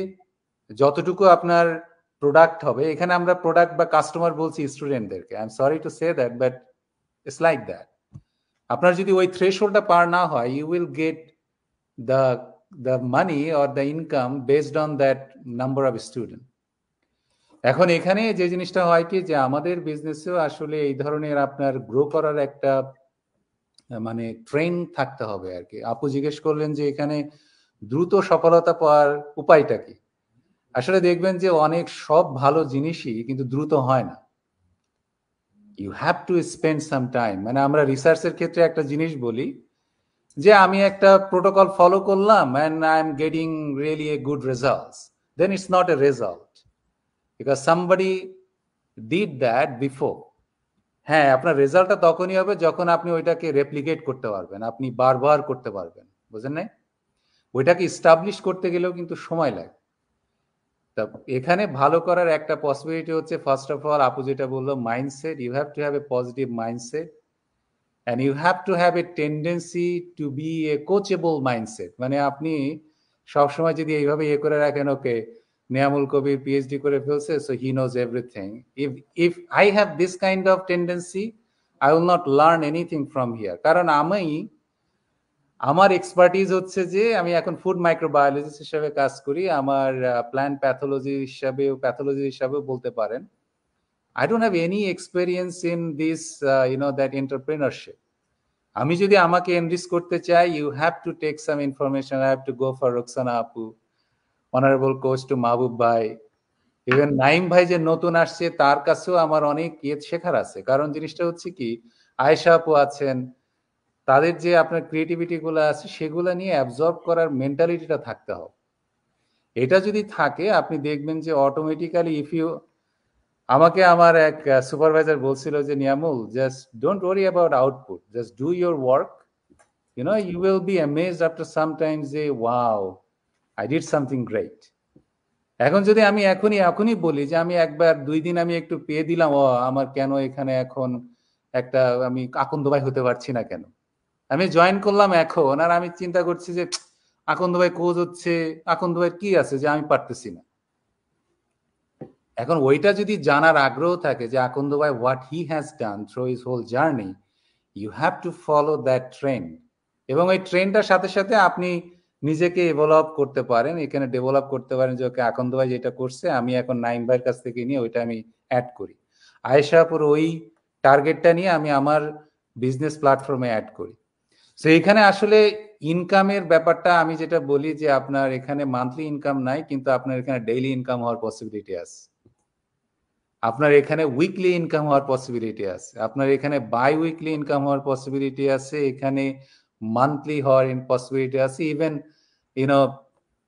যতটুকু আপনার প্রোডাক্ট হবে, এখানে আমরা প্রোডাক্ট বা কাস্টমার বলছি স্টুডেন্টদেরকে, I am sorry to say that but it's like that. আপনার যদি ওই থ্রেশহোল্ডটা পার না হয়, you will get the money or the income based on that number of student. এখন এখানে যে জিনিসটা হয় কি, যে আমাদের বিজনেসেও আসলে এই ধরনের আপনার গ্রো করার একটা মানে ট্রেন থাকতে হবে আর কি। আপু জিজ্ঞেস করলেন যে এখানে দ্রুত সফলতা পাওয়ার উপায়টা কি। আসলে দেখবেন যে অনেক সব ভালো জিনিসই কিন্তু দ্রুত হয় না। You have to spend some time. মানে আমরা রিসার্চের ক্ষেত্রে একটা জিনিস বলি যে আমি একটা প্রোটোকল ফলো করলাম and I'm getting really a good results, then it's not a result because somebody did that before. হ্যাঁ, আপনার রেজাল্টটা তখনই হবে যখন আপনি ওইটাকে রেপ্লিকেট করতে পারবেন, আপনি বারবার করতে পারবেন, বুঝেন নাই? ওইটাকে ইস্টাবলিশ করতে গেলেও কিন্তু সময় লাগে। তা এখানে ভালো করার একটা পসিবিলিটি হচ্ছে, ফার্স্ট অফ অল আপু যেটা বললো, mindset. You have to have a positive mindset and you have to have a tendency to be a coachable mindset. মানে আপনি সবসময় যদি এইভাবে করে রাখেন, ওকে নিয়ামুল কবির পিএইচডি করে ফেলছে so he knows everything, if I have this kind of tendency I will not learn anything from here. কারণ আমার এক্সপার্টিজ হচ্ছে যে আমি এখন ফুড মাইক্রোবায়োলজিস্ট হিসেবে কাজ করি, আমার প্ল্যান্ট প্যাথোলজি হিসাবেও বলতে পারেন। I don't have any experience in this that entrepreneurship. আমি যদি আমাকে এনরিচ করতে চাই, you have to take some information. I have to go for Roxana আপু, honorable coach to মাহবুব ভাই, ইভেন নাইম ভাই যে নতুন আসছে তার কাছেও আমার অনেক শেখার আছে। কারণ জিনিসটা হচ্ছে কি, আয়েশা আপু আছেন, তাদের যে আপনার ক্রিয়েটিভিটি গুলো আছে সেগুলো নিয়ে অ্যাবজর্ব করার মেন্টালিটিটা থাকতে হবে। এটা যদি থাকে আপনি দেখবেন যে অটোমেটিক্যালি আমাকে আমার এক সুপারভাইজার বলছিল যে Niamul, just don't worry about output, just do your work, you will be amazed after some times যে wow I did something great. এখন যদি আমি এখনই বলি যে আমি একবার 2 দিন আমি একটু পেয়ে দিলাম, ও আমার কেন এখানে এখন একটা আমি আকন্দ ভাই হতে পারছি না কেন, আমি জয়েন করলাম এখন আর আমি চিন্তা করছি যে আকন্দ ভাই কোচ হচ্ছে, আকন্দ ভাই কি আছে যে আমি পারতেছি না। এখন ওইটা যদি জানার আগ্রহ থাকে যে আকন্দ ভাই what he has done through his whole journey, you have to follow that trend. এবং ওই ট্রেন্ডটার সাথে সাথে আপনি নিজেকে ডেভেলপ করতে পারেন, এখানে ডেভেলপ করতে পারেন যে ওকে আকন্দ ভাই যেটা করছে আমি এখন নাইম ভাইয়ের কাছ থেকে নিয়ে ওইটা আমি অ্যাড করি, আয়েশাপুর ওই টার্গেটটা নিয়ে আমি আমার বিজনেস প্ল্যাটফর্মে অ্যাড করি। তো এখানে আসলে ইনকামের ব্যাপারটা আমি যেটা বলি যে আপনার এখানে মান্থলি ইনকাম নাই, কিন্তু আপনার এখানে ডেইলি ইনকাম হওয়ার পসিবিলিটি আছে, আপনার এখানে উইকলি ইনকাম হওয়ার পসিবিলিটি আছে, আপনার এখানে বাই উইকলি ইনকাম হওয়ার পসিবিলিটি আছে, এখানে মান্থলি হওয়ার পসিবিলিটি আছে, ইভেন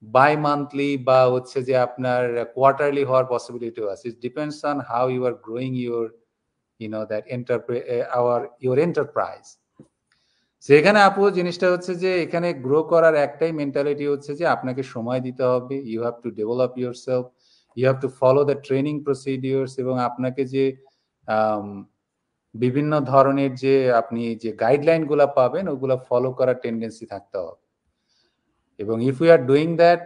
বাই মান্থলি বা হচ্ছে যে আপনার কোয়ার্টারলি হওয়ার পসিবিলিটিও আছে। It depends on how you are growing that your enterprise. সেখানে আপু জিনিসটা হচ্ছে যে এখানে গ্রো করার একটাই মেন্টালিটি হচ্ছে যে আপনাকে সময় দিতে হবে, you have to develop yourself, you have to follow the training procedures, এবং আপনাকে যে বিভিন্ন ধরনের যে আপনি যে গাইডলাইন গুলা পাবেন ওগুলা ফলো করার টেন্ডেন্সি থাকতে হবে। এবং if you are doing that,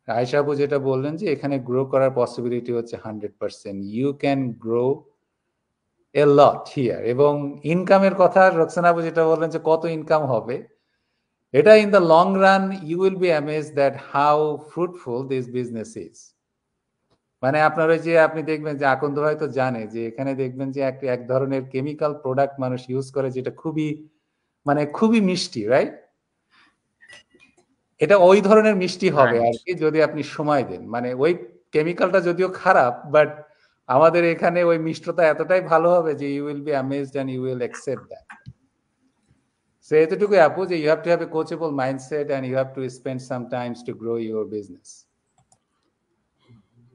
Ayesha আপু যেটা বললেন যে এখানে গ্রো করার পসিবিলিটি হচ্ছে 100%, you can grow a lot here. এবং ইনকামের কথা রোকসানা আপু যেটা বললেন যে কত ইনকাম হবে, এটা in the long run you will be amazed that how fruitful this business is. মানে আপনার ওই যে আপনি দেখবেন যে আকন্দ হয়তো জানে যে এখানে দেখবেন যে এক ধরনের কেমিক্যাল প্রোডাক্ট মানুষ ইউজ করে যেটা খুবই মিষ্টি, রাইট? এটা ওই ধরনের মিষ্টি হবে আর কি যদি আপনি সময় দেন। মানে ওই কেমিক্যালটা যদিও খারাপ, বাট আমাদের এখানে ওই মিষ্টতা এতটাই ভালো হবে যে you will be amazed and you will accept that. So এতটুকু আপু যে you have to have a coachable mindset and you have to spend some times to grow your business.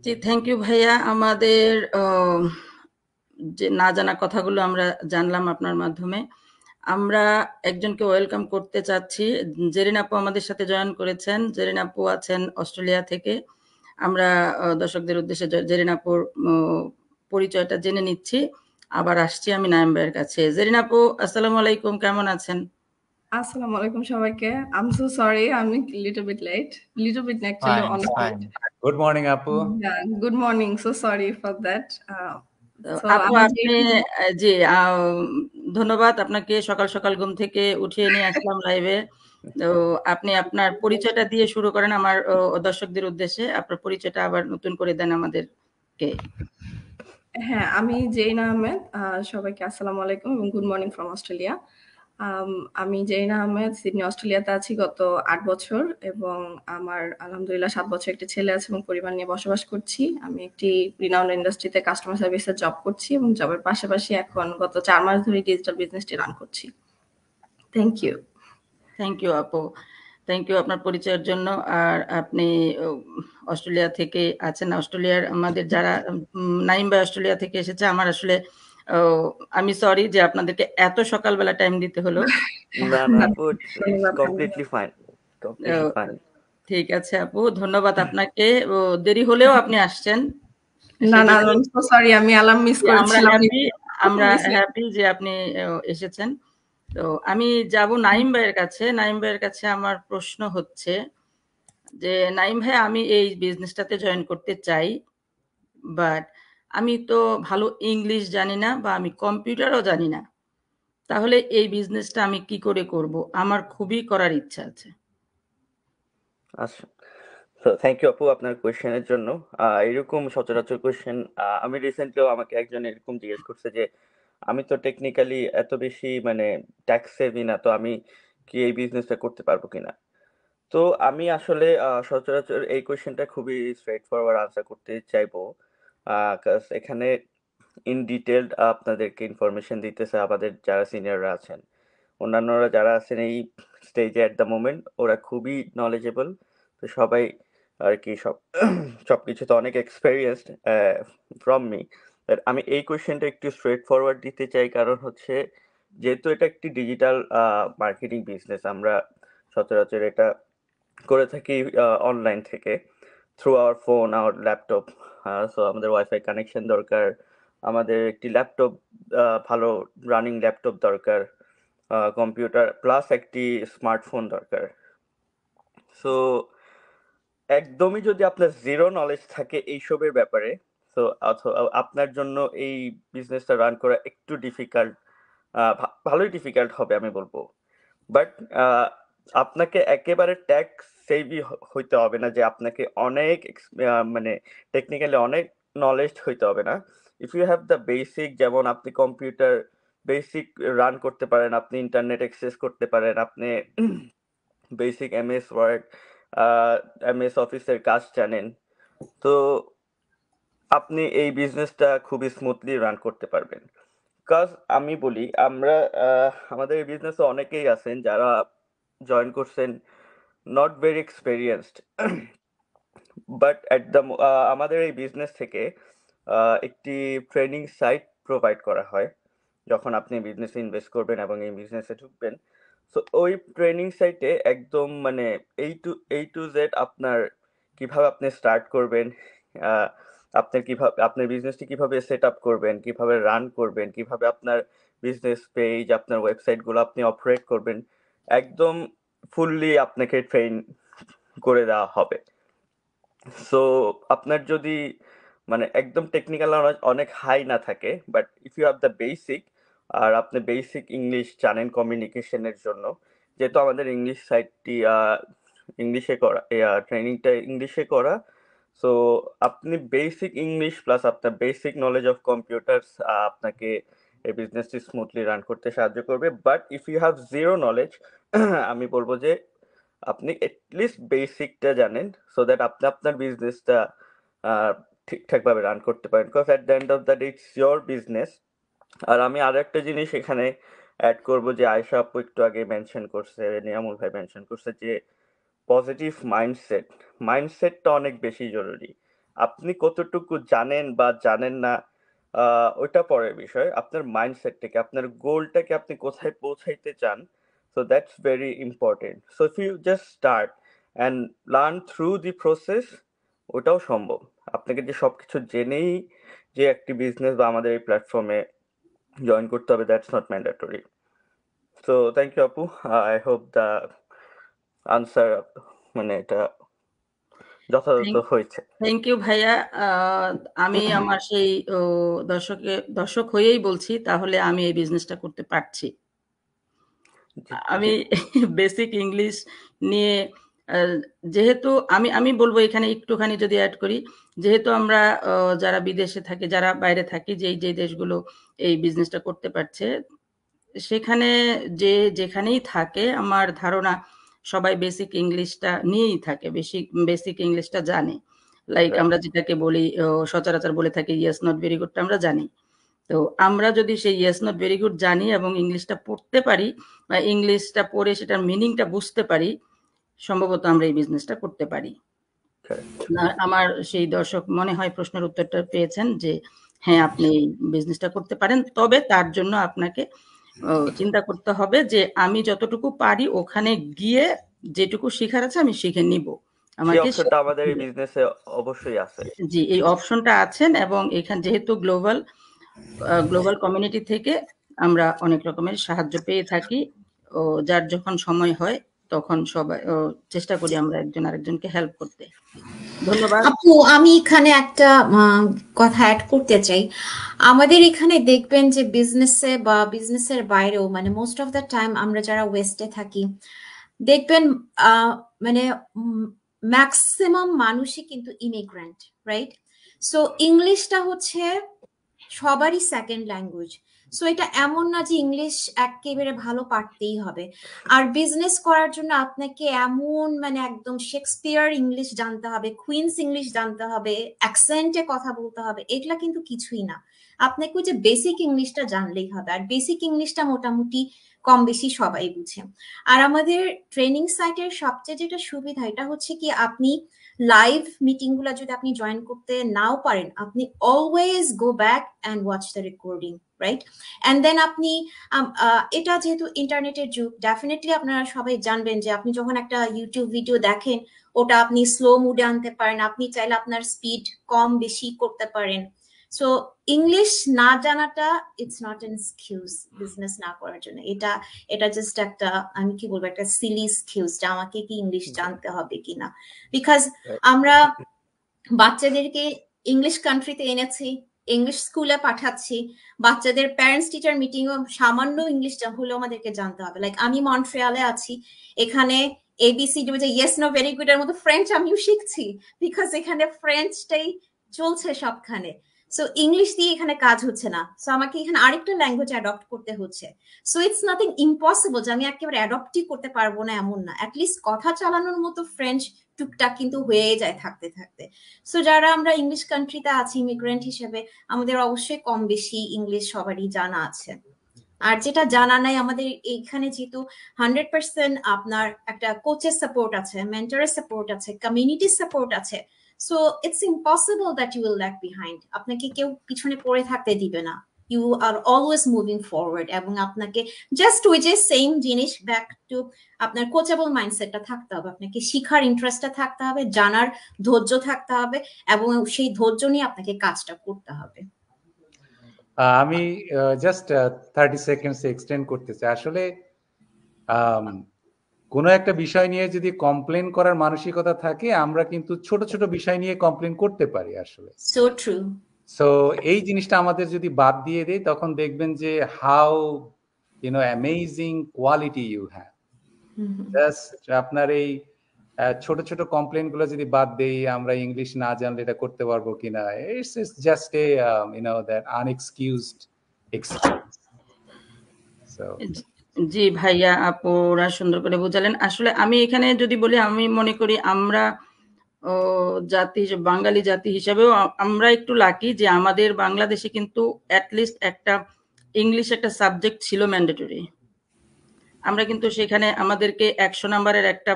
জি, থ্যাংক ইউ ভাইয়া। আমাদের যে না জানা কথাগুলো আমরা জানলাম আপনার মাধ্যমে। আমরা একজনকে ওয়েলকাম করতে চাচ্ছি। জেরিন আপু আমাদের সাথে জয়েন করেছেন। জেরিন আপু আছেন অস্ট্রেলিয়া থেকে। আমরা দর্শকদের উদ্দেশ্যে জেরিন আপুর পরিচয়টা জেনে নিচ্ছি। আবার আসছি আমি নাইম ভাইয়ের কাছে। জেরিন আপু, আসসালামু আলাইকুম, কেমন আছেন? আসসালামু আলাইকুম সবাইকে। I'm so sorry, I'm a little bit late. Little bit actually Fine, on fine. Good morning আপু। Yeah, good morning. So sorry for that. তো So আপু, আমি আপনি জি, ধন্যবাদ আপনাকে। সকাল সকাল ঘুম থেকে উঠিয়ে নিয়ে আসলাম লাইভে। তো আপনি আপনার পরিচয়টা দিয়ে শুরু করেন আমার দর্শকদের উদ্দেশ্যে। আপনার পরিচয়টা আবার নতুন করে দেন আমাদেরকে। হ্যাঁ, আমি জেরিনা আহমেদ। সবাইকে আসসালামু আলাইকুম এবং গুড মর্নিং ফ্রম অস্ট্রেলিয়া। আমি জেরিনা আহমেদ, সিডনি অস্ট্রেলিয়াতে আছি গত 8 বছর এবং আমার আলহামদুলিল্লাহ 7 বছর একটি ছেলে আছে এবং পরিবার নিয়ে বসবাস করছি। আমি একটি রিনাউন্ড ইন্ডাস্ট্রিতে কাস্টমার সার্ভিসে জব করছি এবং জবের পাশাপাশি এখন গত 4 মাস ধরে ডিজিটাল বিজনেসটি রান করছি। Thank you. থ্যাংক ইউ আপু, থ্যাংক ইউ আপনার পরিচয়ের জন্য। আর আপনি অস্ট্রেলিয়া থেকে আছেন। অস্ট্রেলিয়ার আমাদের যারা নাইম ভাই অস্ট্রেলিয়া থেকে এসেছে, আমার আসলে আমি সরি যে আপনাদেরকে এত সকালবেলা টাইম দিতে হলো। না না আপু, it's completely fine, completely fine. ঠিক আছে আপু, ধন্যবাদ আপনাকে। দেরি হলেও আপনি আসছেন। না না, সেজন্য I'm so sorry, আমি অ্যালার্ম মিস করেছিলাম। আমরা হ্যাপি যে আপনি এসেছেন। তো আমি যাব নাইম ভাইয়ের কাছে। নাইম ভাইয়ের কাছে আমার প্রশ্ন হচ্ছে যে, নাইম ভাই, আমি এই বিজনেসটাতে জয়েন করতে চাই, বাট আমি তো ভালো ইংলিশ জানি না বা আমি কম্পিউটারও জানি না। তাহলে এই বিজনেসটা আমি কি করে করব? আমার খুবই করার ইচ্ছা আছে। আচ্ছা, তো থ্যাংক ইউ আপু আপনার কোয়েশ্চেনের জন্য। এরকম সচরাচর কোয়েশ্চেন আমি রিসেন্টলিও আমাকে একজন এরকম জিজ্ঞেস করছে যে আমি তো টেকনিক্যালি এত বেশি মানে ট্যাক্স সেভি না, তো আমি কি এই বিজনেসটা করতে পারবো কিনা। তো আমি আসলে সচরাচর এই কোয়েশ্চেনটা খুবই স্ট্রেট ফরওয়ার্ড আনসার করতে চাইবো। এখানে ইন ডিটেলড আপনাদেরকে ইনফরমেশন দিতেছে আমাদের যারা সিনিয়ররা আছেন। অন্যান্যরা যারা আছেন এই স্টেজে অ্যাট দ্য মোমেন্ট, ওরা খুবই নলেজেবল। তো সবাই আর কি সবকিছুতে অনেক এক্সপেরিয়েন্সড ফ্রম মি। আমি এই কোয়েশ্চেনটা একটু স্ট্রেট ফরওয়ার্ড দিতে চাই, কারণ হচ্ছে যেহেতু এটা একটি ডিজিটাল মার্কেটিং বিজনেস, আমরা সচরাচর এটা করে থাকি অনলাইন থেকে through our phone, our laptop. So আমাদের ওয়াইফাই কানেকশন দরকার, আমাদের একটি ল্যাপটপ, ভালো রানিং ল্যাপটপ দরকার, কম্পিউটার প্লাস একটি স্মার্টফোন দরকার। সো একদমই যদি আপনার জিরো নলেজ থাকে এইসবের ব্যাপারে, তো আপনার জন্য এই বিজনেসটা রান করা একটু ডিফিকাল্ট, ভালোই ডিফিকাল্ট হবে আমি বলবো। বাট আপনাকে একেবারে ট্যাক্স সেভি হইতে হবে না, যে আপনাকে অনেক মানে টেকনিক্যালি অনেক নলেজ হইতে হবে না। If you have the basic, যেমন আপনি কম্পিউটার বেসিক রান করতে পারেন, আপনি ইন্টারনেট অ্যাক্সেস করতে পারেন, আপনি বেসিক এমএস ওয়ার্ড, এমএস অফিসের কাজ জানেন, তো আপনি এই বিজনেসটা খুবই স্মুথলি রান করতে পারবেন। বিকজ আমি বলি, আমরা আমাদের এই বিজনেসে অনেকেই আছেন যারা জয়েন করছেন নট ভেরি এক্সপেরিয়েন্সড, বাট আমাদের এই বিজনেস থেকে একটি ট্রেনিং সাইট প্রোভাইড করা হয় যখন আপনি বিজনেসে ইনভেস্ট করবেন এবং এই বিজনেসে ঢুকবেন। সো ওই ট্রেনিং সাইটে একদম মানে এই টু জেড আপনার কিভাবে আপনি স্টার্ট করবেন, আপনার কিভাবে আপনার বিজনেসটি কিভাবে সেট আপ করবেন, কিভাবে রান করবেন, কিভাবে আপনার বিজনেস পেজ, আপনার ওয়েবসাইটগুলো আপনি অপারেট করবেন, একদম ফুললি আপনাকে ট্রেন করে দেওয়া হবে। সো আপনার যদি মানে একদম টেকনিক্যাল নলেজ অনেক হাই না থাকে, but if you have the basic, আর আপনি বেসিক ইংলিশ জানেন কমিউনিকেশনের জন্য, যেহেতু আমাদের ইংলিশ সাইটটি ইংলিশে করা, ট্রেনিংটা ইংলিশে করা, সো আপনি বেসিক ইংলিশ প্লাস আপনার বেসিক নলেজ অফ কম্পিউটার্স আপনাকে এই বিজনেসটি স্মুথলি রান করতে সাহায্য করবে। But if you have zero knowledge, আমি বলবো যে আপনি এটলিস্ট বেসিকটা জানেন, সো দ্যাট আপনি আপনার বিজনেসটা ঠিকঠাক ভাবে রান করতে পারেন, because at the end of the day it's your business. আর আমি আরো একটা জিনিস এখানে অ্যাড করব, যে আয়েশা আপু একটু আগে মেনশন করছে, নিয়ামুল ভাই মেনশন করছে, যে পজিটিভ মাইন্ডসেটটা অনেক বেশি জরুরি। আপনি কতটুকু জানেন বা জানেন না ওইটা পরের বিষয়, আপনার মাইন্ডসেটটাকে, আপনার গোলটাকে আপনি কোথায় পৌঁছাইতে চান, so that's very important. So if you just start and learn through the process, ওটাও সম্ভব। আপনাকে যে সবকিছু জেনেই যে একটি বিজনেস বা আমাদের এই প্ল্যাটফর্মে জয়েন করতে হবে, that's not mandatory. So thank you আপু, আই হোপ দ্য আনসার মানে এটা যথাযথ হয়েছে। থ্যাংক ইউ ভাইয়া। আমি আমার সেই দর্শক হয়েই বলছি, তাহলে আমি এই বিজনেসটা করতে পারছি। আমি বেসিক ইংলিশ নিয়ে যেহেতু আমি বলবো এখানে একটুখানি যদি অ্যাড করি, যেহেতু আমরা যারা বিদেশে থাকি, যারা বাইরে থাকি, যে দেশগুলো এই বিজনেসটা করতে পারছে, সেখানে যেখানেই থাকে, আমার ধারণা সবাই বেসিক ইংলিশটা নিয়েই থাকে, বেসিক ইংলিশটা জানে। লাইক আমরা যেটাকে বলি, সচরাচর বলে থাকি ইয়েস নট ভেরি গুডটা আমরা জানি। তো আমরা যদি সেই ইয়েস নট ভেরি গুড জানি এবং ইংলিশটা পড়তে পারি, বা ইংলিশটা পড়ে সেটার মিনিংটা বুঝতে পারি, সম্ভবত আমরা এই বিজনেসটা করতে পারি। আমার সেই দর্শক মনে হয় প্রশ্নের উত্তরটা পেয়েছেন, যে হ্যাঁ, আপনি এই বিজনেসটা করতে পারেন, তবে তার জন্য আপনাকে চিন্তা করতে হবে যে আমি যতটুকু পারি ওখানে গিয়ে যেটুকু শেখার আছে আমি শিখে নিব। সেই অপশনটা আমাদের এই বিজনেসে অবশ্যই আছে। জি, এই অপশনটা আছেন, এবং এখানে যেহেতু গ্লোবাল কমিউনিটি থেকে আমরা অনেক রকমের সাহায্য পেয়ে থাকি, ও যার যখন সময় হয় তখন সবাই চেষ্টা করি আমরা একজন আরেকজনকে হেল্প করতে। ধন্যবাদ আপু, আমি এখানে একটা কথা অ্যাড করতে চাই। আমাদের এখানে দেখবেন যে বিজনেসে বা বিজনেসের বাইরেও, মানে মোস্ট অফ দ্য টাইম আমরা যারা ওয়েস্টে থাকি, দেখবেন মানে ম্যাক্সিমাম মানুষই কিন্তু ইমিগ্রেন্ট, রাইট? সো ইংলিশটা হচ্ছে সবারই সেকেন্ড ল্যাঙ্গুয়েজ। সো এটা এমন না যে ইংলিশ একেবারে ভালো পারতেই হবে। আর বিজনেস করার জন্য আপনাকে এমন মানে একদম শেক্সপিয়ার ইংলিশ জানতে হবে, কুইন্স ইংলিশ জানতে হবে, অ্যাকসেন্টে কথা বলতে হবে, এগুলা কিন্তু কিছুই না। আপনাকে ওই যে বেসিক ইংলিশটা জানলেই হবে, আর বেসিক ইংলিশটা মোটামুটি কম বেশি সবাই বুঝে। আর আমাদের ট্রেনিং সাইটের সবচেয়ে যেটা সুবিধা, এটা হচ্ছে কি, আপনি লাইভ মিটিং গুলা যদি আপনি জয়েন করতে নাও পারেন, আপনি always go back and watch the recording, right? And then আপনি এটা যেহেতু ইন্টারনেটের যুগ, ডেফিনেটলি আপনারা সবাই জানবেন যে আপনি যখন একটা ইউটিউব ভিডিও দেখেন, ওটা আপনি স্লো মুডে আনতে পারেন, আপনি চাইলে আপনার স্পিড কম বেশি করতে পারেন। সো ইংলিশ না জানাটা it's not an excuse business না করার জন্য। এটা জাস্ট একটা, আমি কি বলবো, একটা সিলি এক্সকিউজ যে আমাকে কি ইংলিশ জানতে হবে কিনা। বিকজ আমরা বাচ্চাদেরকে ইংলিশ কান্ট্রিতে এনেছি, ইংলিশ স্কুলে পাঠাচ্ছি, বাচ্চাদের প্যারেন্টস টিচার মিটিং ও সামান্য ইংলিশ হলেও আমাদেরকে জানতে হবে। লাইক আমি মন্ট্রিয়ালে আছি, এখানে এবিসিডি যে ইয়েস নো ভেরি গুড এর মতো ফ্রেঞ্চ আমিও শিখছি, বিকজ এখানে ফ্রেঞ্চটাই চলছে সবখানে। সো ইংলিশ দিয়ে এখানে কাজ হচ্ছে না, সো আমাকে এখানে আরেকটা ল্যাঙ্গুয়েজ অ্যাডপ্ট করতে হচ্ছে। সো ইটস নাথিং ইম্পসিবল যে আমি একেবারে অ্যাডপ্টই করতে পারবো না, এমন না। অ্যাটলিস্ট কথা চালানোর মতো ফ্রেঞ্চ টুকটাক কিন্তু হয়ে যায় থাকতে থাকতে। সো যারা আমরা ইংলিশ কান্ট্রিতে আছি ইমিগ্রেন্ট হিসেবে, আমাদের অবশ্যই কম বেশি ইংলিশ সবারই জানা আছে। আর যেটা জানা নাই, আমাদের এইখানে যেহেতু 100% আপনার একটা কোচের সাপোর্ট আছে, মেন্টরের সাপোর্ট আছে, কমিউনিটির সাপোর্ট আছে, so it's impossible that you will lag behind. আপনাকে কেউ পিছনে পড়ে থাকতে দিবে না, you are always moving forward. এবং আপনাকে জাস্ট ওই যে সেম জিনিস, ব্যাক টু আপনার কোচেবল মাইন্ডসেটটা থাকতে হবে, আপনাকে শিখার ইন্টারেস্টটা থাকতে হবে, জানার ধৈর্য থাকতে হবে, এবং সেই ধৈর্য নিয়ে আপনাকে কাজটা করতে হবে। আমি জাস্ট 30 সেকেন্ডস এক্সটেন্ড করতে চাই। আসলে কোনো একটা বিষয় নিয়ে যদি কমপ্লেন করার মানসিকতা থাকে, আমরা কিন্তু ছোট ছোট বিষয় নিয়ে কমপ্লেন করতে পারি আসলে। So true. সো এই জিনিসটা আমাদের যদি বাদ দিয়ে দেই, তখন দেখবেন যে how amazing quality you have. Just আপনার এই ছোট ছোট কমপ্লেন গুলো যদি বাদ দেই, আমরা ইংলিশ না জানলে এটা করতে পারবো কিনা, it's just a that unexcused excuse. So জি ভাইয়া, আপুরা সুন্দর করে বোঝালেন। আসলে আমি এখানে যদি বলি, আমি মনে করি আমরা জাতি, বাঙালি জাতি হিসাবেও আমরা একটু লাকি যে আমাদের বাংলাদেশে কিন্তু অ্যাটলিস্ট একটা ইংলিশ একটা সাবজেক্ট ছিল ম্যান্ডেটরি। আমরা কিন্তু সেখানে আমাদেরকে 100 নাম্বারের একটা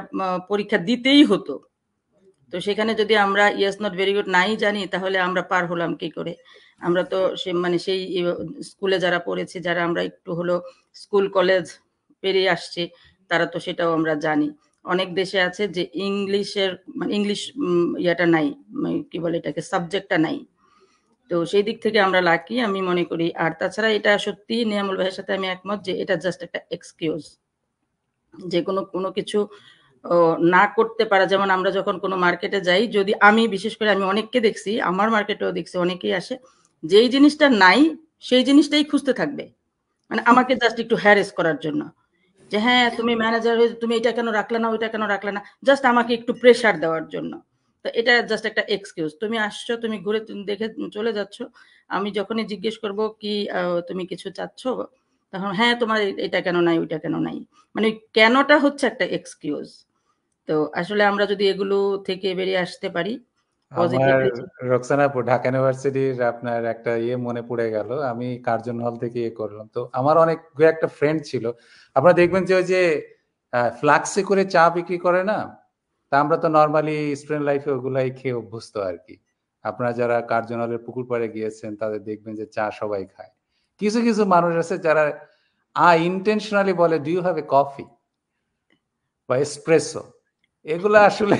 পরীক্ষা দিতেই হতো। তো সেখানে যদি আমরা ইয়েস নট ভেরি গুড নাই জানি তাহলে আমরা পার হলাম কি করে? আমরা তো মানে সেই স্কুলে যারা পড়েছি, যারা আমরা একটু হলো স্কুল কলেজ পেরিয়ে আসছি, তারা তো সেটাও আমরা জানি। অনেক দেশে আছে যে ইংলিশের মানে ইংলিশ ইয়াটা নাই, কি বলে এটাকে, সাবজেক্টটা নাই। তো সেই দিক থেকে আমরা লাকি আমি মনে করি। আর তাছাড়া এটা সত্যি নিয়ামুল ভাইয়ের সাথে আমি একমত যে এটা জাস্ট একটা এক্সকিউজ। যে কোনো কিছু না করতে পারা, যেমন আমরা যখন কোনো মার্কেটে যাই, যদি আমি বিশেষ করে আমি অনেককে দেখছি, আমার মার্কেটেও দেখছি অনেকেই আসে, যেই জিনিসটা নাই সেই জিনিসটাই খুঁজতে থাকবে, মানে আমাকে জাস্ট একটু হ্যারেস করার জন্য, যে হ্যাঁ তুমি ম্যানেজার হয়ে তুমি এটা কেন রাখলে না, ওইটা কেন রাখলে না, জাস্ট আমাকে একটু প্রেশার দেওয়ার জন্য। তো এটা জাস্ট একটা এক্সকিউজ। তুমি আসছো, তুমি ঘুরে দেখে চলে যাচ্ছ, আমি যখনই জিজ্ঞেস করব কি তুমি কিছু চাচ্ছ, তখন হ্যাঁ তোমার এটা কেন নাই, ওইটা কেন নাই, মানে ওই কেনটা হচ্ছে একটা এক্সকিউজ। তো আসলে আমরা যদি এগুলো থেকে বেরিয়ে আসতে পারি আমার পজিটিভলি। রোকসানা আপু, ঢাকা ইউনিভার্সিটির আপনার একটা মনে পড়ে গেল, আমি কার্জন হল থেকে করলাম, তো আমার অনেক একটা ফ্রেন্ড ছিল, আপনারা দেখবেন যে ওই যে ফ্লাক্সে করে চা বিক্রি করে না, তা আমরা তো নর্মালি স্টুডেন্ট লাইফে ওগুলাই খেয়ে অভ্যস্ত আর কি। আপনারা যারা কার্জন হলের পুকুর পাড়ে গিয়েছেন তাদের দেখবেন যে চা সবাই খায়। কিছু কিছু মানুষ আছে যারা ইন্টেনশনালি বলে do you have a coffee বা এসপ্রেসো, এগুলো আসলে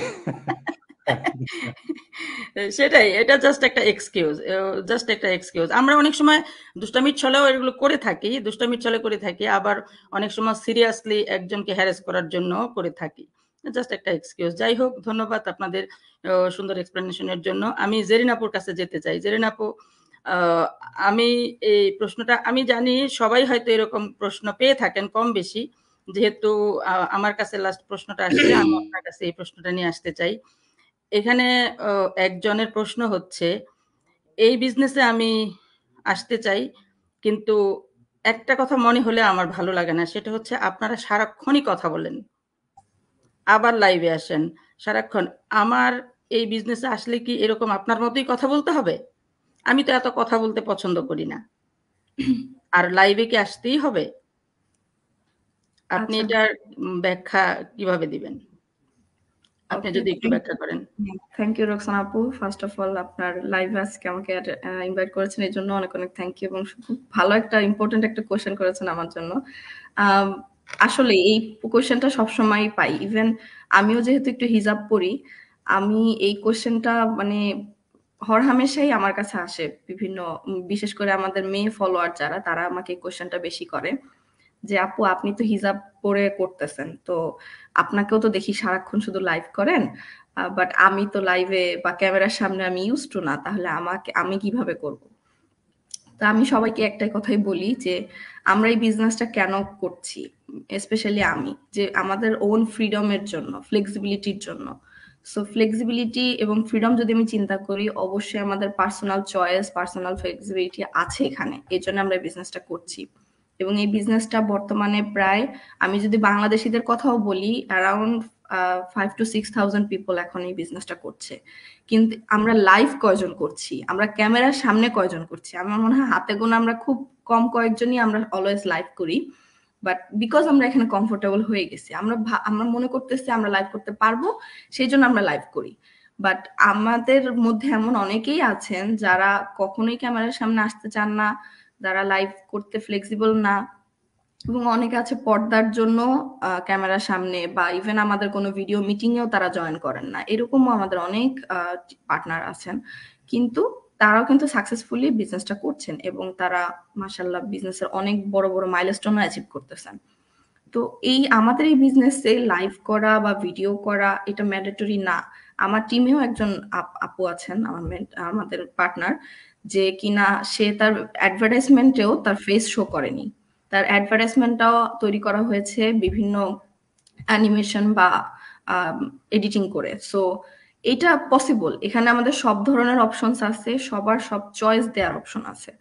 সেটাই, এটা জাস্ট একটা এক্সকিউজ, জাস্ট একটা এক্সকিউজ। আমরা অনেক সময় দুষ্টামির ছলেও এগুলো করে থাকি, দুষ্টামির ছলে করে থাকি, আবার অনেক সময় সিরিয়াসলি একজনকে হ্যারেস করার জন্য করে থাকি। জাস্ট একটা এক্সকিউজ। যাই হোক, ধন্যবাদ আপনাদের সুন্দর এক্সপ্লেনেশনের জন্য। আমি জেরিন আপুর কাছে যেতে চাই। জেরিন আপু, আমি এই প্রশ্নটা আমি জানি সবাই হয়তো এরকম প্রশ্ন পেয়ে থাকেন কম বেশি, যেহেতু আমার কাছে লাস্ট প্রশ্নটা আসছে, আমি আপনার কাছে এই প্রশ্নটা নিয়ে আসতে চাই। এখানে একজনের প্রশ্ন হচ্ছে, এই বিজনেসে আমি আসতে চাই, কিন্তু একটা কথা মনে হলে আমার ভালো লাগে না, সেটা হচ্ছে আপনারা সারাক্ষণই কথা বলেন, আবার লাইভে আসেন সারাক্ষণ। আমার এই বিজনেসে আসলে কি এরকম আপনার মতোই কথা বলতে হবে? আমি তো এত কথা বলতে পছন্দ করি না, আর লাইভে কি আসতেই হবে? আপনি আচ্ছা, এটার ব্যাখ্যা কিভাবে দিবেন? আপনি ওকে, যদি একটু ব্যাখ্যা করেন। থ্যাংক ইউ রোকসানা আপু। ফার্স্ট অফ অল আপনার লাইভে আজকে আমাকে ইনভাইট করেছেন এই জন্য অনেক অনেক থ্যাংক ইউ, এবং খুব ভালো একটা ইম্পর্টেন্ট একটা কোয়েশ্চেন করেছেন আমার জন্য। আসলে এই কোয়েশ্চেনটা সবসময় পাই, ইভেন আমিও যেহেতু একটু হিজাব পড়ি, আমি এই কোয়েশ্চেনটা মানে হরহামেশাই আমার কাছে আসে বিভিন্ন, বিশেষ করে আমাদের মেয়ে ফলোয়ার যারা, তারা আমাকে এই কোয়েশ্চেনটা বেশি করে যে আপু আপনি তো হিজাব পরে করতেছেন, তো আপনাকেও তো দেখি সারাক্ষণ শুধু লাইভ করেন, বাট আমি তো লাইভে বা ক্যামেরার সামনে আমি ইউজ টু না, তাহলে আমি কিভাবে করব? তো আমি সবাইকে একটাই কথাই বলি যে আমরা এই বিজনেসটা কেন করছি, স্পেশালি আমি, যে আমাদের ওন ফ্রিডমের জন্য, ফ্লেক্সিবিলিটির জন্য। সো ফ্লেক্সিবিলিটি এবং ফ্রিডম যদি আমি চিন্তা করি, অবশ্যই আমাদের পার্সোনাল চয়েস, পার্সোনাল ফ্লেক্সিবিলিটি আছে এখানে, এই জন্য আমরা এই বিজনেসটা করছি। এবং এই বিজনেসটা বর্তমানে প্রায়, আমি যদি বাংলাদেশিদের কথাও বলি, অ্যারাউন্ড 5,000 to 6,000 পিপল এখন এই বিজনেসটা করছে। কিন্তু আমরা লাইভ কয়জন করছি, আমরা ক্যামেরার সামনে কয়জন করছি? আমার মনে হয় হাতে গোনা আমরা খুব কম কয়েকজনই আমরা অলওয়েজ লাইভ করি, বাট বিকজ আমরা এখানে কমফোর্টেবল হয়ে গেছি, আমরা মনে করতেছি আমরা লাইভ করতে পারবো, সেই জন্য আমরা লাইভ করি। বাট আমাদের মধ্যে এমন অনেকেই আছেন যারা কখনোই ক্যামেরার সামনে আসতে চান না, যারা লাইভ করতে ফ্লেক্সিবল না, এবং অনেকে আছে পর্দার জন্য ক্যামেরার সামনে বা ইভেন আমাদের কোনো ভিডিও মিটিং এও তারা জয়েন করেন না, এরকমও আমাদের অনেক পার্টনার আছেন, কিন্তু তারাও কিন্তু সাকসেসফুলি বিজনেসটা করছেন এবং তারা মাশাআল্লাহ বিজনেসের অনেক বড় বড় মাইলস্টোন অ্যাচিভ করতেছেন। তো এই আমাদের এই বিজনেসে লাইভ করা বা ভিডিও করা এটা ম্যান্ডেটরি না। আমার টিমেও একজন আপু আছেন, আমাদের পার্টনার, যে কিনা সে তার অ্যাডভার্টাইজমেন্টেও তার ফেস শো করেনি, তার অ্যাডভার্টাইজমেন্টটাও তৈরি করা হয়েছে বিভিন্ন অ্যানিমেশন বা এডিটিং করে। সো এটা পসিবল, এখানে আমাদের সব ধরনের অপশনস আছে, সবার সব চয়েস দেওয়ার অপশন আছে।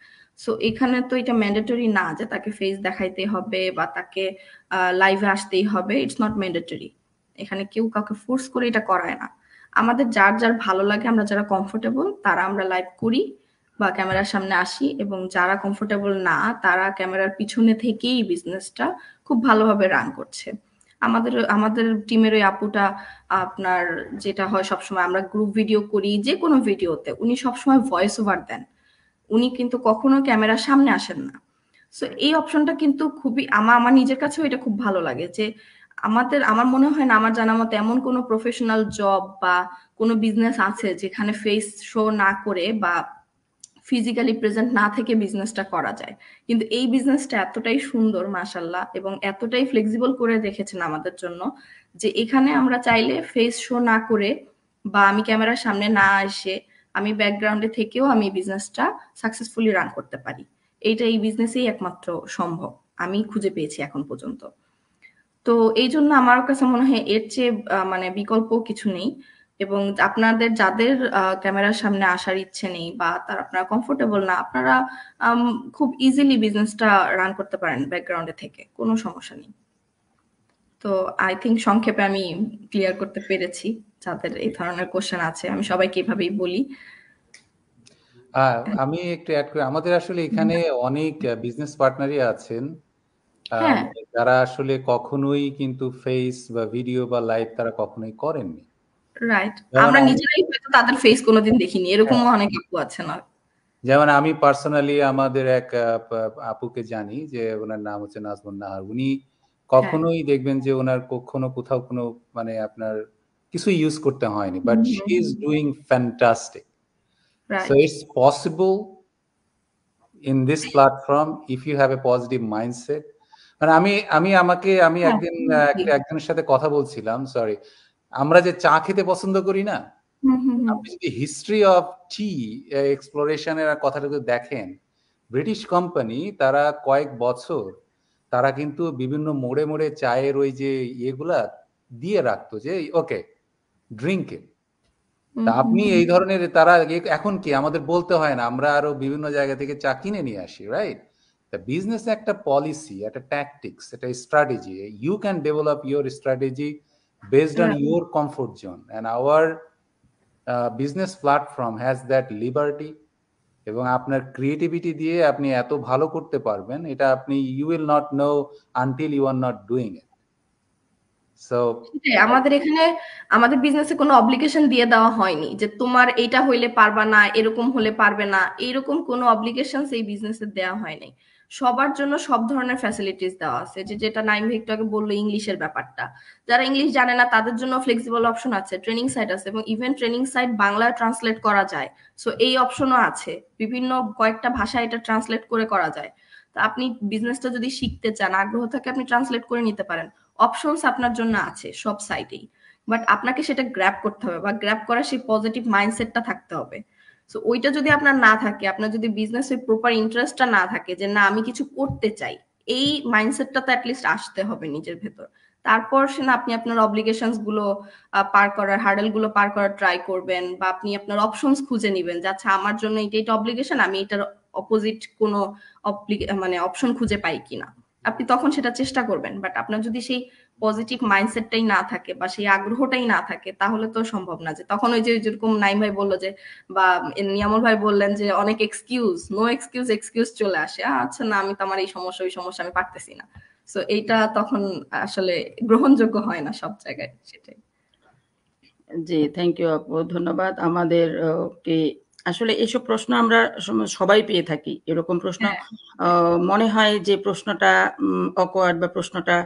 সো এখানে তো এটা ম্যান্ডেটরি না যে তাকে ফেস দেখাইতে হবে বা তাকে লাইভে আসতেই হবে, ইটস নট ম্যান্ডেটরি। এখানে কেউ কাউকে ফোর্স করে এটা করায় না। আমাদের যার যার ভালো লাগে, আমরা যারা কমফোর্টেবল তারা আমরা লাইভ করি বা ক্যামেরার সামনে আসি, এবং যারা কমফোর্টেবল না তারা ক্যামেরার পিছনে থেকেই বিজনেসটা খুব ভালোভাবে রান করছে। আমাদের টিমের ওই আপুটা আপনার যেটা হয় সবসময়, আমরা গ্রুপ ভিডিও করি যে কোনো ভিডিওতে, উনি সবসময় ভয়েস ওভার দেন, উনি কিন্তু কখনো ক্যামেরার সামনে আসেন না। সো এই অপশনটা কিন্তু খুবই আমার নিজের কাছেও এটা খুব ভালো লাগে যে আমার মনে হয় না আমার জানা মতো এমন কোনো প্রফেশনাল জব বা কোনো বিজনেস আছে যেখানে ফেস শো না করে বা ফিজিক্যালি প্রেজেন্ট না থেকে বিজনেসটা করা যায়। কিন্তু এই বিজনেসটা এতটাই সুন্দর মাশাল্লাহ, এবং এতটাই ফ্লেক্সিবল করে রেখেছেন আমাদের জন্য যে এখানে আমরা চাইলে ফেস শো না করে বা আমি ক্যামেরার সামনে না এসে আমি ব্যাকগ্রাউন্ডে থেকেও আমি বিজনেসটা সাকসেসফুলি রান করতে পারি। এইটা এই বিজনেসেই একমাত্র সম্ভব আমি খুঁজে পেয়েছি এখন পর্যন্ত। তো এই জন্য আমার কাছে মনে হয় এর চেয়ে মানে বিকল্প কিছু নেই। এবং আপনাদের যাদের ক্যামেরার সামনে আসার ইচ্ছে নেই বা আপনারা কমফোর্টেবল না, আপনারা খুব ইজিলি বিজনেসটা রান করতে পারেন ব্যাকগ্রাউন্ডে থেকে, কোনো সমস্যা নেই। তো আই থিঙ্ক সংক্ষেপে আমি ক্লিয়ার করতে পেরেছি যাদের এই ধরনের কোশ্চেন আছে। আমি সবাইকে এভাবেই বলি। আমি একটু অ্যাড করি, আমাদের আসলে এখানে অনেক বিজনেস পার্টনারই আছেন হ্যাঁ, যারা আসলে কখনোই কিন্তু ফেস বা ভিডিও বা লাইভ তারা কখনোই করেননি। রাইট। যেমন আমরা আমি নিজেরাই হয়তো তাদের ফেস কোনোদিন দেখিনি, এরকমও অনেক আপু আছে না? যেমন আমি পার্সোনালি আমাদের এক আপুকে জানি, যে ওনার নাম হচ্ছে নাজমুন নাহার। উনি কখনোই দেখবেন যে ওনার কখনো কোথাও কোনো মানে আপনার কিছু ইউজ করতে হয়নি, but she is doing fantastic. So right. it's possible in this platform if you have a positive mindset. মানে আমি হ্যাঁ, একদিন একজনের সাথে কথা বলছিলাম, সরি, আমরা যে চা খেতে পছন্দ করি না, হুম হুম হুম। আপনি যদি হিস্ট্রি অফ টি এক্সপ্লোরেশনের কথাটা যদি দেখেন, ব্রিটিশ কোম্পানি তারা কয়েক বছর তারা কিন্তু বিভিন্ন মোড়ে মোড়ে চায়ের ওই যে ইয়েগুলা দিয়ে রাখতো যে ওকে ড্রিঙ্ক ইট। তা আপনি এই ধরনের তারা এখন কি আমাদের বলতে হয় না, আমরা আরো বিভিন্ন জায়গা থেকে চা কিনে নিয়ে আসি, রাইট? তা বিজনেস একটা পলিসি, একটা ট্যাকটিক্স, একটা strategy. You can develop your strategy based on your comfort zone, and our business platform has that liberty. এবং আপনার ক্রিয়েটিভিটি দিয়ে আপনি এত ভালো করতে পারবেন, এটা আপনি you will not know until you are not doing it. So সেটাই, আমাদের এখানে আমাদের বিজনেসে কোনো অব্লিগেশন দিয়ে দেওয়া হয়নি যে তোমার এটা হইলে পারবা না, এরকম হলে পারবে না, এরকম কোনো অব্লিগেশন এই বিজনেসে দেওয়া হয়নি। সবার জন্য সব ধরনের ফ্যাসিলিটিস দেওয়া আছে, যেটা নাইম একটু আগে বললো ইংলিশের ব্যাপারটা, যারা ইংলিশ জানে না তাদের জন্য ফ্লেক্সিবল অপশন আছে, ট্রেনিং সাইট আছে, এবং even training site Bangla translate করা যায়। সো এই অপশনও আছে, বিভিন্ন কয়েকটা ভাষা এটা ট্রান্সলেট করে করা যায়। তো আপনি বিজনেসটা যদি শিখতে চান, আগ্রহ থাকে, আপনি ট্রান্সলেট করে নিতে পারেন। অপশনস আপনার জন্য আছে সব সাইটেই, বাট আপনাকে সেটা গ্র্যাব করতে হবে বা গ্র্যাব করার সেই পজিটিভ মাইন্ডসেটটা থাকতে হবে। সো ওইটা যদি আপনার না থাকে, আপনার যদি বিজনেসের প্রপার ইন্টারেস্টটা না থাকে যে না আমি কিছু করতে চাই, এই মাইন্ডসেটটা তো অ্যাটলিস্ট আসতে হবে নিজের ভেতর। তারপর সে না আপনি আপনার অব্লিগেশনস গুলো পার করার, হার্ডেল গুলো পার করার ট্রাই করবেন, বা আপনি আপনার অপশনস খুঁজে নিবেন যে আচ্ছা আমার জন্য এটা অব্লিগেশন, আমি এটার অপোজিট কোনো মানে অপশন খুঁজে পাই কিনা, আপনি তখন সেটা চেষ্টা করবেন। বাট আপনার যদি সেই পজিটিভ মাইন্ডসেটটাই না থাকে বা সেই আগ্রহটাই না থাকে, তাহলে তো সম্ভব না। যে তখন ওই যে যেরকম নাইম ভাই বললো যে, বা নিয়ামল ভাই বললেন যে অনেক এক্সকিউজ চলে আসে, আচ্ছা না আমি তো আমার এই সমস্যা ওই সমস্যা আমি পারতেছি না। সো এইটা তখন আসলে গ্রহণযোগ্য হয় না সব জায়গায়। সেটাই। জি, থ্যাংক ইউ আপু, ধন্যবাদ। আমাদের কে আসলে এসব প্রশ্ন আমরা সবাই পেয়ে থাকি। এরকম প্রশ্ন মনে হয় যে প্রশ্নটা অকওয়ার্ড বা প্রশ্নটা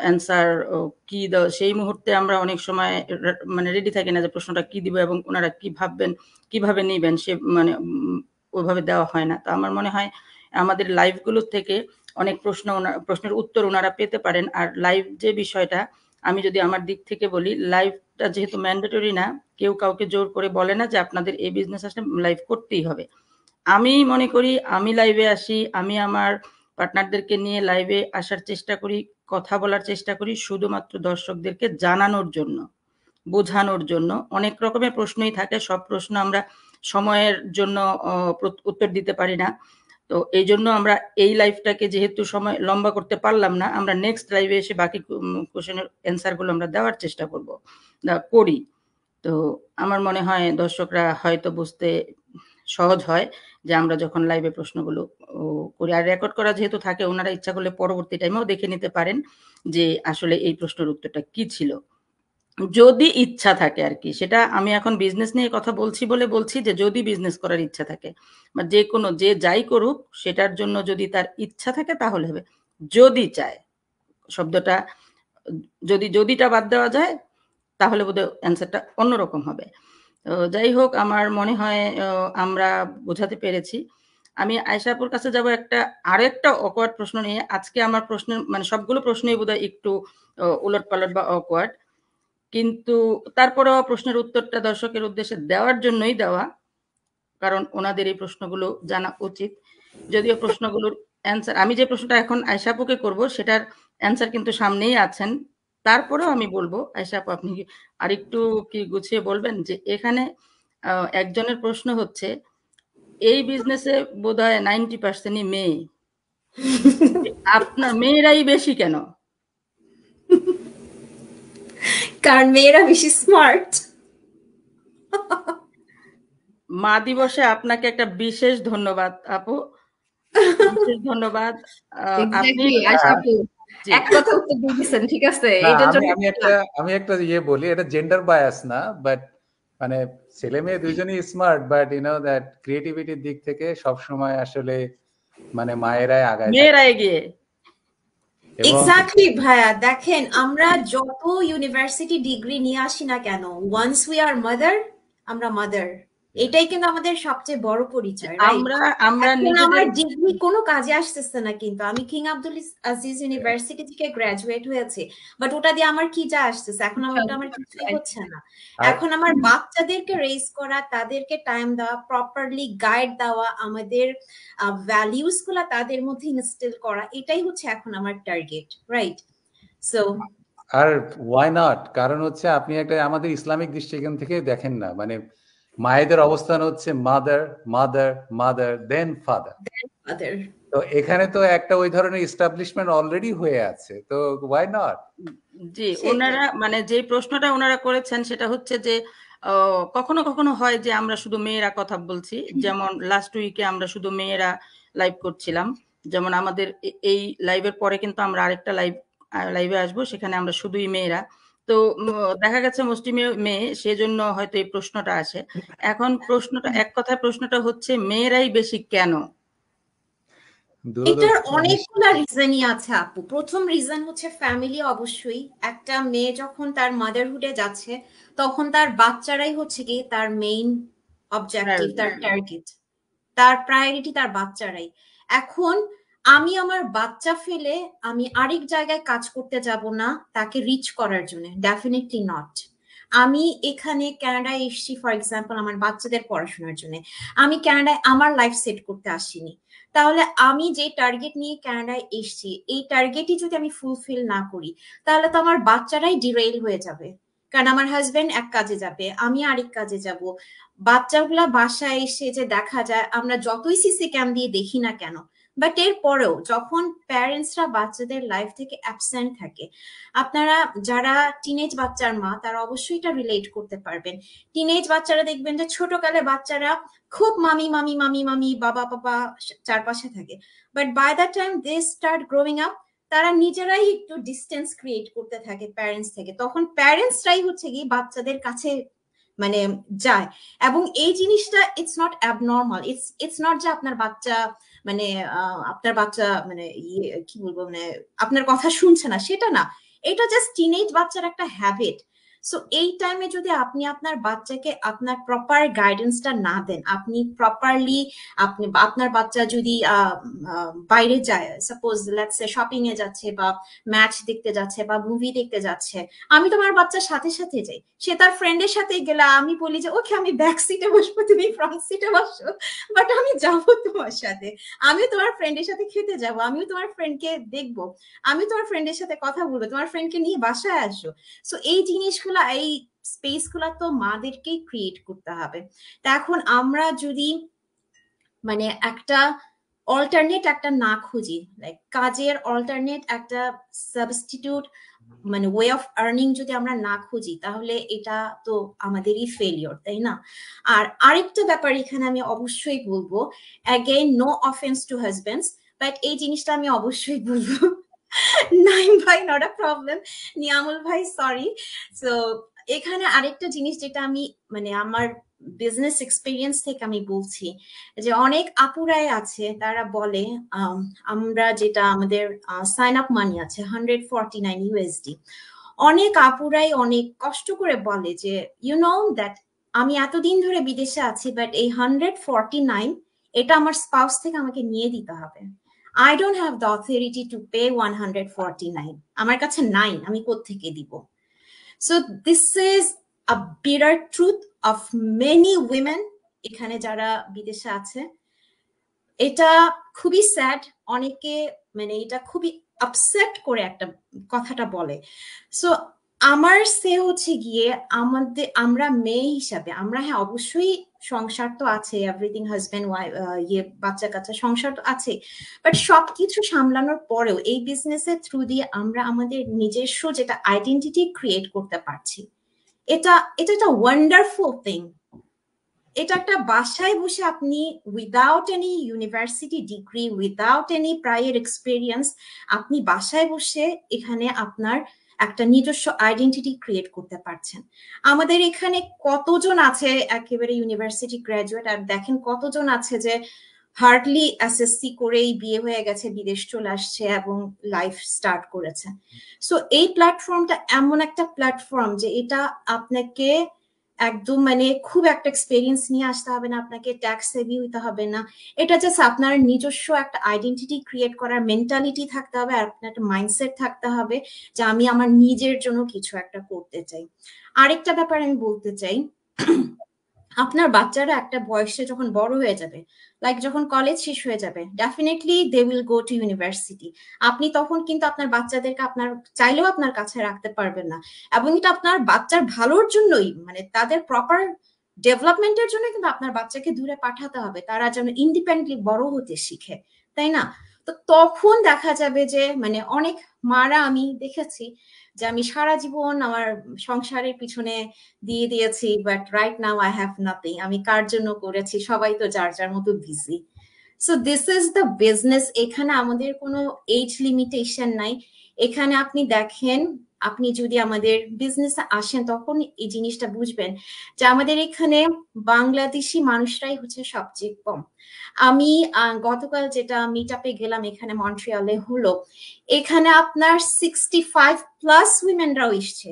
অ্যান্সার কি সেই মুহূর্তে আমরা অনেক সময় মানে রেডি থাকি না যে প্রশ্নটা কি দিব এবং ওনারা কি ভাববেন, কিভাবে নিবেন, সে মানে ওইভাবে দেওয়া হয় না। তো আমার মনে হয় আমাদের লাইভগুলোর থেকে অনেক প্রশ্নের উত্তর ওনারা পেতে পারেন। আর লাইভ যে বিষয়টা, আমি যদি আমার দিক থেকে বলি, লাইভটা যেহেতু ম্যান্ডেটরি না, কেউ কাউকে জোর করে বলে না যে আপনাদের এই বিজনেস আসলে লাইভ করতেই হবে। আমি মনে করি আমি লাইভে আসি, আমি আমার পার্টনারদেরকে নিয়ে লাইভে আসার চেষ্টা করি, কথা বলার চেষ্টা করি শুধুমাত্র দর্শকদেরকে জানানোর জন্য, বোঝানোর জন্য। অনেক রকমের প্রশ্নই থাকে, সব প্রশ্ন আমরা সময়ের জন্য উত্তর দিতে পারি না। তো এই জন্য আমরা এই লাইভটাকে যেহেতু সময় লম্বা করতে পারলাম না, আমরা নেক্সট লাইভে এসে বাকি কোশ্চেনের অ্যান্সারগুলো আমরা দেওয়ার চেষ্টা করি। তো আমার মনে হয় দর্শকরা হয়তো বুঝতে সহজ হয় যে আমরা যখন লাইভে প্রশ্নগুলো করি, আর রেকর্ড করা যেহেতু থাকে, ওনারা ইচ্ছা করলে পরবর্তী টাইমেও দেখে নিতে পারেন যে আসলে এই প্রশ্নের উত্তরটা কি ছিল, যদি ইচ্ছা থাকে আর কি। সেটা আমি এখন বিজনেস নিয়ে কথা বলছি বলে বলছি যে যদি বিজনেস করার ইচ্ছা থাকে বা যে কোনো যে যাই করুক সেটার জন্য যদি তার ইচ্ছা থাকে তাহলে হবে। যদি চায় শব্দটা, যদিটা বাদ দেওয়া যায় তাহলে বোধহয় অ্যান্সারটা অন্যরকম হবে। যাই হোক, আমার মনে হয় আমরা বোঝাতে পেরেছি। আমি আয়েশা আপুর কাছে যাব আরেকটা অকওয়ার্ড প্রশ্ন নিয়ে। আজকে আমার প্রশ্নের মানে সবগুলো প্রশ্নই বোধহয় একটু উলটপালট বা অকওয়ার্ড, কিন্তু তারপরেও প্রশ্নের উত্তরটা দর্শকের উদ্দেশ্যে দেওয়ার জন্যই দেওয়া, কারণ ওনাদের এই প্রশ্নগুলো জানা উচিত। যদিও প্রশ্নগুলোর অ্যান্সার, আমি যে প্রশ্নটা এখন আয়েশা আপুকে করব সেটার অ্যান্সার কিন্তু সামনেই আছেন, তারপরেও আমি বলবো আয়েশা আপু আপনি আরেকটু কি গুছিয়ে বলবেন যে এখানে একজনের প্রশ্ন হচ্ছে এই বিজনেসে বোধহয় 90%ই মেয়ে, আপনার মেয়েরাই বেশি কেন? কারণ মেয়েরা বেশি স্মার্ট। মা দিবসে আপনাকে একটা বিশেষ ধন্যবাদ আপু, বিশেষ ধন্যবাদ। আপনি এক্স্যাক্টলি আশা আপু জি এক কথা উত্তর দিয়ে দিচ্ছেন, ঠিক আছে, না, এটার আমি জন্য আমি একটা বলি, এটা জেন্ডার বায়াস না, বাট মানে ছেলে মেয়ে দুইজনই স্মার্ট, বাট দ্যাট ক্রিয়েটিভিটির দিক থেকে সবসময় আসলে মানে মায়েরাই আগায় থাকে। মেয়েরা এগিয়ে। এবং এক্স্যাক্টলি ভাইয়া, দেখেন আমরা যত ইউনিভার্সিটি ডিগ্রি নিয়ে আসি না কেন, ওয়ান্স উই আর মাদার, আমরা মাদার, এটাই কিন্তু আমাদের সবচেয়ে বড় পরিচয়, রাইট? আমরা এখন আমার নিজেদের ডিগ্রি কোনো কাজে আসতেছে না, কিন্তু আমি কিং আব্দুল আজিজ ইউনিভার্সিটি থেকে গ্রাজুয়েট হয়েছি, বাট ওটা দিয়ে আমার কি যা আসতেছে? এখন আমার কিছুই হচ্ছে না। এখন আমার বাচ্চাদেরকে রেজ করা, তাদেরকে টাইম দেওয়া, প্রপারলি গাইড দেওয়া, আমাদের ভ্যালিউস গুলা তাদের মধ্যে ইনস্টিল করা, এটাই হচ্ছে এখন আমার টার্গেট, রাইট? সো আর ওয়াই নট, কারণ হচ্ছে আপনি আমাদের ইসলামিক দৃষ্টিকোণ থেকে দেখেন না, মানে মায়েদের অবস্থান হচ্ছে মাদার মাদার মাদার দেন ফাদার। ফাদার, তো এখানে তো একটা ওই ধরনের এস্টাবলিশমেন্ট অলরেডি হয়ে আছে, তো ওয়াই নট। জি, ওনারা মানে যে প্রশ্নটা ওনারা করেছেন সেটা হচ্ছে যে কখনো কখনো হয় যে আমরা শুধু মেয়েরা কথা বলছি, যেমন লাস্ট উইকে আমরা শুধু মেয়েরা লাইভ করছিলাম, যেমন আমাদের এই লাইভের পরে কিন্তু আমরা আরেকটা লাইভে আসবো, সেখানে আমরা শুধুই মেয়েরা। তো দেখা গেছে মুসলিম মেয়ে, সেজন্য হয়তো এই প্রশ্নটা আসে। এখন প্রশ্নটা এক কথায় প্রশ্নটা হচ্ছে মেয়েরাই বেশি কেন? এটার অনেকগুলা রিজনই আছে আপু। প্রথম রিজন হচ্ছে ফ্যামিলি, অবশ্যই। একটা মেয়ে যখন তার মাদারহুডে যাচ্ছে তখন তার বাচ্চারাই হচ্ছে কি তার মেইন অবজেক্টিভ, তার টার্গেট, তার প্রায়োরিটি তার বাচ্চারাই। এখন আমি আমার বাচ্চা ফেলে আমি আরেক জায়গায় কাজ করতে যাব না তাকে রিচ করার জন্য, ডেফিনেটলি নট। আমি এখানে কানাডায় এসেছি ফর এক্সাম্পল আমার বাচ্চাদের পড়াশোনার জন্য, আমি কানাডায় আমার লাইফ সেট করতে আসিনি। তাহলে আমি যে টার্গেট নিয়ে কানাডায় এসেছি, এই টার্গেটই যদি আমি ফুলফিল না করি তাহলে তো আমার বাচ্চারাই ডিরেইল হয়ে যাবে, কারণ আমার হাজবেন্ড এক কাজে যাবে, আমি আরেক কাজে যাব। বাচ্চাগুলা বাসায় এসে যে দেখা যায়, আমরা যতই সিসি ক্যাম দিয়ে দেখি না কেন, বাট এর পরেও যখন প্যারেন্টসরা বাচ্চাদের লাইফ থেকে অ্যাবসেন্ট থাকে, আপনারা যারা টিনেজ বাচ্চার মা তারা অবশ্যই এটা রিলেট করতে পারবেন। টিনেজ বাচ্চারা দেখবেন যে ছোটকালে বাচ্চারা খুব মামি মামি মামি মামি বাবা বাবা চারপাশে থাকে, but by the time they start growing up তারা নিজেরাই একটু ডিস্টেন্স ক্রিয়েট করতে থাকে প্যারেন্টস থেকে, তখন প্যারেন্টসরাই হচ্ছে কি বাচ্চাদের কাছে মানে যায়। এবং এই জিনিসটা it's not abnormal, it's not যে আপনার বাচ্চা মানে মানে কি বলবো মানে আপনার কথা শুনছে না, সেটা না, এটা জাস্ট টিনেজ বাচ্চার একটা হ্যাবিট। সো এই টাইমে যদি আপনি আপনার বাচ্চাকে আপনার প্রপার গাইডেন্সটা না দেন, আপনি প্রপারলি আপনার বাচ্চা যদি বাইরে যায়, সাপোজ লেটস সে শপিং এ যাচ্ছে বা ম্যাচ দেখতে যাচ্ছে বা মুভি দেখতে যাচ্ছে, আমি তোমার বাচ্চার সাথে সাথে যাই, সে তার ফ্রেন্ডের সাথে গেলে আমি বলি যে ওকে আমি ব্যাক সিটে বসবো, তুমি ফ্রন্ট সিটে বসো, বাট আমি যাবো তোমার সাথে, আমিও তোমার ফ্রেন্ডের সাথে খেতে যাবো, আমিও তোমার ফ্রেন্ডকে দেখবো, আমি তোমার ফ্রেন্ডের সাথে কথা বলবো, তোমার ফ্রেন্ডকে নিয়ে বাসায় আসবো। সো এই জিনিসগুলা, এই স্পেস গুলা তো মাদেরকেই ক্রিয়েট করতে হবে। তা এখন আমরা যদি মানে একটা অল্টারনেট একটা না খুঁজি, লাইক কাজের অল্টারনেট একটা সাবস্টিটিউট মানে ওয়ে অফ আর্নিং যদি আমরা না খুঁজি তাহলে এটা তো আমাদেরই ফেলিওর, তাই না? আর আরেকটা ব্যাপার এখানে আমি অবশ্যই বলবো, again no offence to husbands, but এই জিনিসটা আমি অবশ্যই বলবো, নাইম ভাই নট আ প্রবলেম, নিয়ামুল ভাই সরি। সো এখানে আরেকটা জিনিস যেটা আমি মানে আমার বিজনেস এক্সপিরিয়েন্স থেকে আমি বলছি, যে অনেক আপুরাই আছে তারা বলে আমরা যেটা আমাদের সাইন আপ মানি আছে 149 USD, অনেক আপুরাই অনেক কষ্ট করে বলে যে ইউ নো দ্যাট আমি এতদিন ধরে বিদেশে আছি, বাট এই 149 এটা আমার স্পাউস থেকে আমাকে নিয়ে দিতে হবে। I don't have the authority to pay 149, আমার কাছে নাই, আমি কোত্থেকে দিব? So this is a bitter truth of many women এখানে যারা বিদেশে আছে। এটা খুবই স্যাড, অনেকে মানে এটা খুবই আপসেট করে একটা কথাটা বলে। সো আমার সে হচ্ছে গিয়ে আমরা মেয়ে হিসাবে আমরা, হ্যাঁ অবশ্যই সংসার তো আছে, এভরিথিং হাজবেন্ড ওয়াইফ বাচ্চা কাচ্চা সংসার তো আছে, বাট সবকিছু সামলানোর পরেও এই বিজনেসের থ্রু দিয়ে আমরা আমাদের নিজস্ব যেটা আইডেন্টিটি ক্রিয়েট করতে পারছি, এটা একটা ওয়ান্ডারফুল থিং। এটা একটা বাসায় বসে আপনি without any university degree, without any prior experience, আপনি বাসায় বসে এখানে আপনার একটা নিজস্ব আইডেন্টিটি ক্রিয়েট করতে পারছেন। আমাদের এখানে কতজন আছে একেবারে ইউনিভার্সিটি গ্রাজুয়েট, আর দেখেন কতজন আছে যে হার্ডলি এসএসসি করেই বিয়ে হয়ে গেছে, বিদেশ চলে আসছে এবং লাইফ স্টার্ট করেছে। সো এই প্ল্যাটফর্মটা এমন একটা প্ল্যাটফর্ম যে এটা আপনাকে একদম মানে খুব একটা এক্সপেরিয়েন্স নিয়ে আসতে হবে না, আপনাকে ট্যাক্স সেভি হইতে হবে না, এটা জাস্ট আপনার নিজস্ব একটা আইডেন্টিটি ক্রিয়েট করার মেন্টালিটি থাকতে হবে, আর আপনার একটা মাইন্ডসেট থাকতে হবে যে আমি আমার নিজের জন্য কিছু একটা করতে চাই। আরেকটা ব্যাপার আমি বলতে চাই, আপনার বাচ্চারা একটা বয়সে যখন বড় হয়ে যাবে, লাইক যখন কলেজ শেষ হয়ে যাবে, definitely they will go to university. আপনি তখন কিন্তু আপনার বাচ্চাদেরকে আপনার চাইলেও আপনার কাছে রাখতে পারবেন না, এবং এটা আপনার বাচ্চার ভালোর জন্যই, মানে তাদের প্রপার ডেভেলপমেন্টের জন্য কিন্তু আপনার বাচ্চাকে দূরে পাঠাতে হবে, তারা যেন ইন্ডিপেন্ডেন্টলি বড় হতে শিখে, তাই না? তো তখন দেখা যাবে যে মানে অনেক মারা আমি দেখেছি যে আমি সারা জীবন আমার সংসারের পিছনে দিয়ে দিয়েছি, but right now I have nothing, আমি কার জন্য করেছি, সবাই তো যার যার মতো busy. So this is the business. এখানে আমাদের কোনো এজ লিমিটেশন নাই। এখানে আপনি দেখেন, আপনি যদি আমাদের বিজনেসে আসেন তখন এই জিনিসটা বুঝবেন যে আমাদের এখানে বাংলাদেশি মানুষরাই হচ্ছে সবচেয়ে কম। আমি গতকাল যেটা মিট আপে গেলাম এখানে মন্ট্রিয়ালে হলো, এখানে আপনার 65+ উইমেনরাও এসছে,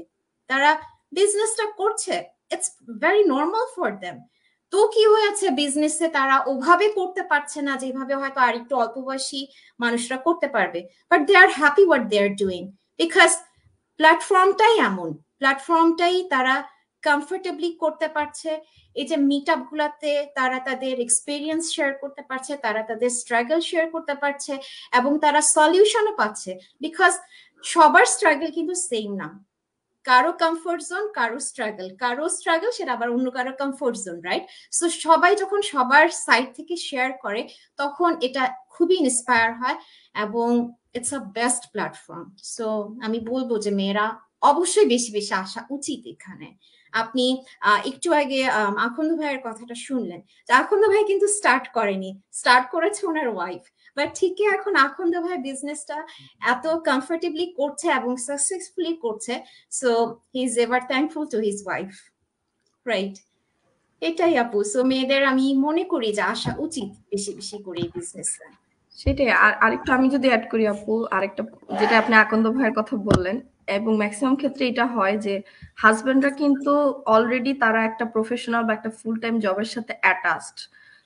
তারা বিজনেসটা করছে, it's very normal for them. তো কি হয়েছে, বিজনেসে তারা ওভাবে করতে পারছে না যেভাবে হয়তো আর একটু অল্প বয়সী মানুষরা করতে পারবে, but they are happy what they are doing, because প্ল্যাটফর্মটাই এমন, প্ল্যাটফর্মটাই তারা কমফোর্টেবলি করতে পারছে। এই যে মিট আপ গুলাতে তারা তাদের এক্সপিরিয়েন্স শেয়ার করতে পারছে, তারা তাদের স্ট্রাগল শেয়ার করতে পারছে, এবং তারা সলিউশনও পাচ্ছে, বিকজ সবার স্ট্রাগল কিন্তু সেম না, কারো কমফোর্ট জোন, কারো স্ট্রাগল সেটা আবার অন্য কারো কমফোর্ট জোন, রাইট? সো সবাই যখন সবার সাইড থেকে শেয়ার করে তখন এটা খুবই ইন্সপায়ার হয়, এবং it's a best platform. So আমি বলবো যে মেয়েরা অবশ্যই বেশি বেশি আসা উচিত এখানে। আপনি একটু আগে আখন্দ ভাইয়ের কথাটা শুনলেন, যে আখন্দ ভাই কিন্তু স্টার্ট করেনি, স্টার্ট করেছে ওনার ওয়াইফ, বাট ঠিকই এখন আখন্দ ভাই বিজনেসটা এত কমফোর্টেবলি করছে এবং সাকসেসফুলি করছে, so he is ever thankful to his wife, right? এটাই আপু। সো মেয়েদের আমি মনে করি যে আসা উচিত বেশি বেশি করে এই বিজনেসে। সেটাই। আর আরেকটু আমি যদি অ্যাড করি আপু, আরেকটা যেটা আপনি আকন্দ ভাইয়ের কথা বললেন, এবং ম্যাক্সিমাম ক্ষেত্রে এটা হয় যে হাজবেন্ডরা কিন্তু অলরেডি তারা একটা প্রফেশনাল বা একটা ফুল টাইম জবের সাথে অ্যাটাচড।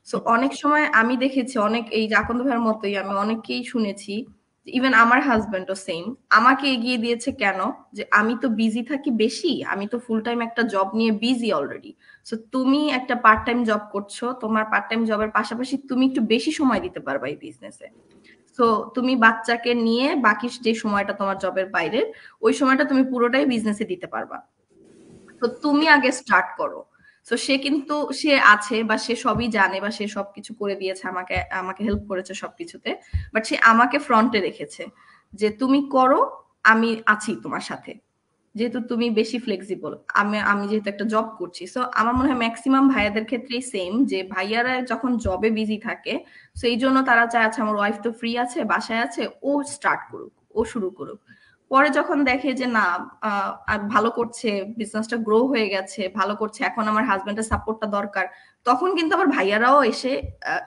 সো অনেক সময় আমি দেখেছি, অনেক এই যে আকন্দ ভাইয়ের মতোই আমি অনেককেই শুনেছি, ইভেন আমার হাজবেন্ডও সেম, আমাকে এগিয়ে দিয়েছে কেন, যে আমি তো বিজি থাকি বেশি, আমি তো ফুল টাইম একটা জব নিয়ে বিজি অলরেডি, সো তুমি একটা পার্ট টাইম জব করছো, তোমার পার্ট টাইম জবের পাশাপাশি তুমি একটু বেশি সময় দিতে পারবা এই বিজনেসে, সো তুমি বাচ্চাকে নিয়ে বাকি যে সময়টা তোমার জবের বাইরে, ওই সময়টা তুমি পুরোটাই বিজনেসে দিতে পারবা, তো তুমি আগে স্টার্ট করো। তো সে কিন্তু সে আছে বা সে সবই জানে বা সে সবকিছু করে দিয়েছে, আমাকে হেল্প করেছে সবকিছুতে, বাট সে আমাকে ফ্রন্টে রেখেছে যে তুমি করো, আমি আছি তোমার সাথে, যেহেতু তুমি বেশি ফ্লেক্সিবল, আমি যেহেতু একটা জব করছি। সো আমার মনে হয় ম্যাক্সিমাম ভাইয়াদের ক্ষেত্রেই সেম, যে ভাইয়ারা যখন জবে বিজি থাকে, সো এই জন্য তারা চায় আচ্ছা আমার ওয়াইফ তো ফ্রি আছে, বাসায় আছে, ও স্টার্ট করুক, ও শুরু করুক। পরে যখন দেখে যে না আর ভালো করছে, বিজনেসটা গ্রো হয়ে গেছে, ভালো করছে, এখন আমার হাজবেন্ডের সাপোর্টটা দরকার, তখন কিন্তু আবার ভাইয়ারাও এসে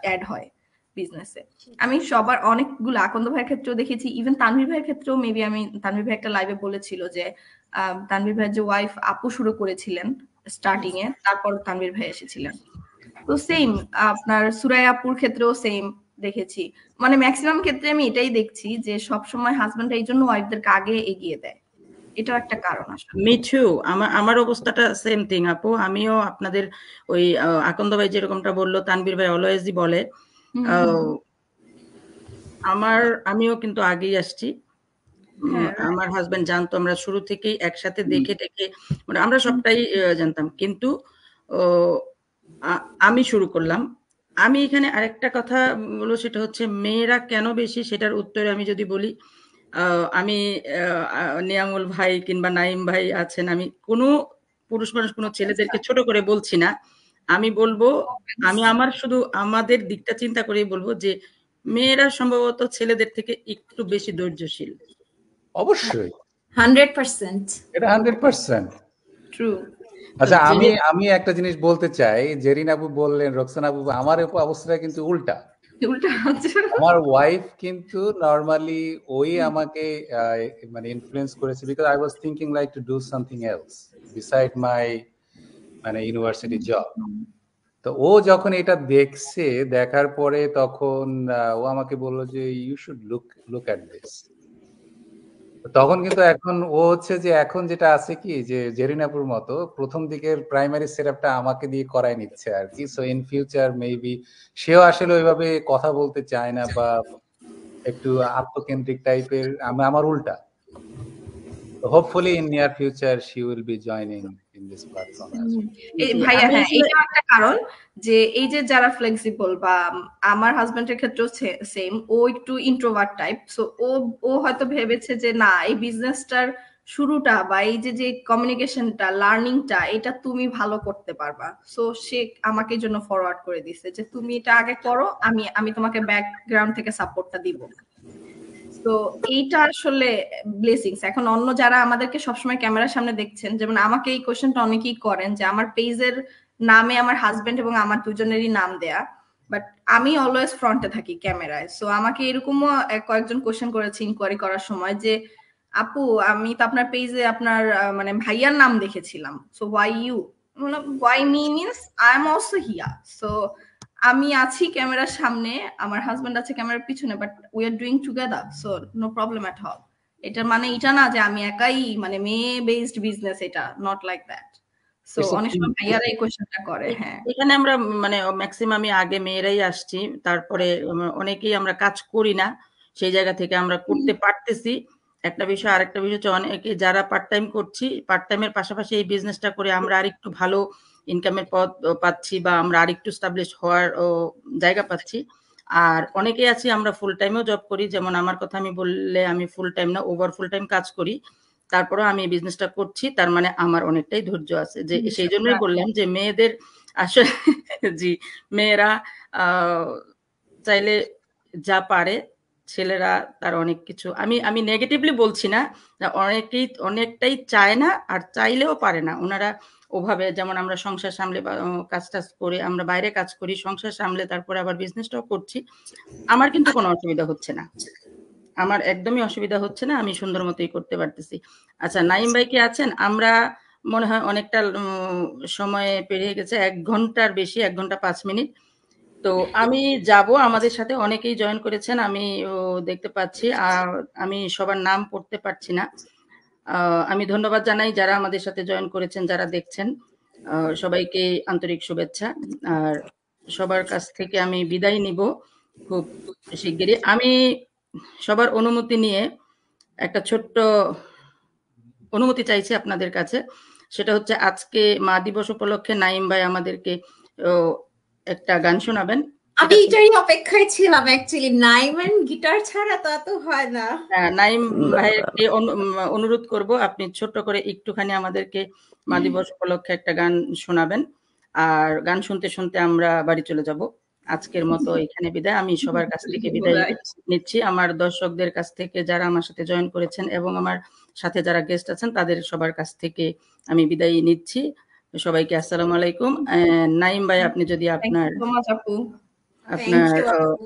অ্যাড হয় বিজনেসে। আমি সবার অনেকগুলো আকন্দ ভাইয়ের ক্ষেত্রেও দেখেছি, ইভেন তানভীর ভাইয়ের ক্ষেত্রেও মেবি আমি তানভীর ভাই একটা লাইভে বলেছিল যে তানভীর ভাইয়ের যে ওয়াইফ আপু শুরু করেছিলেন স্টার্টিং এ, তারপর তানভীর ভাই এসেছিলেন। তো সেম আপনার সুরাইয়া আপুর ক্ষেত্রেও সেম দেখেছি। মানে ম্যাক্সিমাম ক্ষেত্রে আমি এটাই দেখছি যে সবসময় হাজবেন্ড এই জন্য ওয়াইফদেরকে আগে এগিয়ে দেয়, এটাও একটা কারণ আসলে। মিঠু, আমার অবস্থাটা সেম থিং আপু। আমিও আপনাদের ওই আকন্দ ভাই যেরকমটা বললো, তানভীর ভাই অলওয়েজই বলে, আমিও কিন্তু আগেই আসছি। আমার হাজবেন্ড জানতো, আমরা শুরু থেকেই একসাথে দেখে মানে আমরা সবটাই জানতাম, কিন্তু আমি শুরু করলাম। আমি এখানে আরেকটা কথা বলবো, সেটা হচ্ছে মেয়েরা কেন বেশি, সেটার উত্তরে আমি যদি বলি, আমি নিয়ামুল ভাই কিংবা নাইম ভাই আছেন, আমি কোনো পুরুষ মানুষ কোনো ছেলেদেরকে ছোট করে বলছি না। আমি বলবো, আমি শুধু আমাদের দিকটা চিন্তা করেই বলবো যে মেয়েরা সম্ভবত ছেলেদের থেকে একটু বেশি ধৈর্যশীল। অবশ্যই 100%। এটা 100%। ট্রু। আচ্ছা, আমি একটা জিনিস বলতে চাই। জেরিন আপু বললেন, রোকসানা আপু, আমার অবস্থাটা কিন্তু উল্টা। আমার ওয়াইফ কিন্তু নরমালি ওই আমাকে মানে ইনফ্লুয়েন্স করেছে, because I was thinking like to do something else beside মাই মানে ইউনিভার্সিটি জব। তো ও যখন এটা দেখছে, দেখার পরে তখন ও আমাকে বললো যে you should look at this. তখন কিন্তু এখন ও হচ্ছে যে এখন যেটা আছে কি, যে জেরিনাপুর মতো প্রথম দিকের প্রাইমারি সেটআপটা আমাকে দিয়ে করাই নিচ্ছে আর কি। সো ইন ফিউচার মেবি সেও আসলে ওইভাবে কথা বলতে চায় না, বা একটু আত্মকেন্দ্রিক টাইপের। আমার উল্টা। Hopefully in near future she will be joining in this platform as well. ভাইয়া হ্যাঁ, এটা একটা কারণ যে এই যে যারা ফ্লেক্সিবল, বা আমার হাজবেন্ডের ক্ষেত্রেও সেম, ও একটু ইন্ট্রোভার্ট টাইপ। সো ও হয়তো ভেবেছে যে না, এই বিজনেসটার শুরুটা বা এই যে কমিউনিকেশনটা, লার্নিংটা, এটা তুমি ভালো করতে পারবা। সো সে আমাকে জন্য ফরওয়ার্ড করে দিছে যে তুমি এটা আগে করো, আমি তোমাকে ব্যাকগ্রাউন্ড থেকে সাপোর্টটা দিব। তো এইটা আসলে ব্লেসিংস। এখন অন্য যারা আমাদেরকে সবসময় ক্যামেরার সামনে দেখছেন, যেমন আমাকে এই কোশ্চেনটা অনেকেই করেন যে আমার পেজের নামে আমার হাজবেন্ড এবং আমার দুজনেরই নাম দেয়া, বাট আমি অলওয়েজ ফ্রন্টে থাকি ক্যামেরায়। সো আমাকে এরকমও কয়েকজন কোশ্চেন করেছে ইনকোয়ারি করার সময় যে আপু, আমি তো আপনার পেজে আপনার মানে ভাইয়ার নাম দেখেছিলাম, so why you? Why me means I am also here. সো আমি আছি ক্যামেরার সামনে, আমার হাজবেন্ড আছে ক্যামেরার পিছনে, but we are doing together, so no problem at all. এটা মানে এটা না যে আমি একাই মানে মেয়ে বেসড বিজনেস, এটা নট লাইক দ্যাট। সো অনেক সময় ভাইয়ারা এই কোশ্চেনটা করে। হ্যাঁ, এখানে আমরা মানে ম্যাক্সিমামই আগে মেয়েরাই আসছি, তারপরে অনেকেই আমরা কাজ করি না, সেই জায়গা থেকে আমরা করতে পারতেছি। একটা বিষয়, আরেকটা বিষয় হচ্ছে অনেকে যারা পার্ট টাইম করছি, পার্ট টাইমের পাশাপাশি এই বিজনেসটা করে আমরা আরেকটু ভালো ইনকামের পথ পাচ্ছি, বা আমরা আরেকটু স্টাবলিশ হওয়ার জায়গা পাচ্ছি। আর অনেকেই আছি আমরা ফুল টাইমেও জব করি, যেমন আমার কথা আমি বললে, আমি ফুল টাইম না, ওভার ফুল টাইম কাজ করি, তারপরেও আমি এই বিজনেসটা করছি। তার মানে আমার অনেকটাই ধৈর্য আছে, যে সেই জন্যই বললাম যে মেয়েদের আসলে জি, মেয়েরা চাইলে যা পারে, ছেলেরা তার অনেক কিছু, আমি নেগেটিভলি বলছি না, অনেকটাই চায় না, আর চাইলেও পারে না ওনারা ওভাবে। যেমন আমরা সংসার সামলে বা কাজ টাজ করে আমরা বাইরে কাজ করি, সংসার সামলে তারপরে আবার বিজনেসটাও করছি, আমার কিন্তু কোনো অসুবিধা হচ্ছে না, আমার একদমই অসুবিধা হচ্ছে না, আমি সুন্দর মতোই করতে পারতেছি। আচ্ছা, নাইম ভাই কি আছেন? আমরা মনে হয় অনেকটা সময় পেরিয়ে গেছে, 1 ঘন্টার বেশি, 1 ঘন্টা 5 মিনিট। তো আমি যাব, আমাদের সাথে অনেকেই জয়েন করেছেন, আমি দেখতে পাচ্ছি, আর আমি সবার নাম পড়তে পারছি না। আমি ধন্যবাদ জানাই যারা আমাদের সাথে জয়েন করেছেন, যারা দেখছেন, সবাইকে আন্তরিক শুভেচ্ছা। আর সবার কাছ থেকে আমি বিদায় নিব খুব শিগগিরই। আমি সবার অনুমতি নিয়ে একটা ছোট্ট অনুমতি চাইছি আপনাদের কাছে, সেটা হচ্ছে আজকে মা দিবস উপলক্ষে নাইম ভাই আমাদেরকে একটা গান শোনাবেন। আমি এটারই অপেক্ষায় ছিলাম অ্যাকচুয়ালি, নাইমান গিটার ছাড়া তো এত হয় না। নাইম ভাইকে অনুরোধ করব আপনি ছোট্ট করে একটুখানি আমাদেরকে মা দিবস উপলক্ষে একটা গান শোনাবেন, আর গান শুনতে শুনতে আমরা বাড়ি চলে যাব। আজকের মতো এখানে বিদায়। আমি সবার কাছ থেকে বিদায় নিচ্ছি, আমার দর্শকদের কাছ থেকে যারা আমার সাথে জয়েন করেছেন এবং আমার সাথে যারা গেস্ট আছেন তাদের সবার কাছ থেকে আমি বিদায় নিচ্ছি। সবাইকে আসসালামু আলাইকুম। নাইম ভাই, আপনি যদি আপনার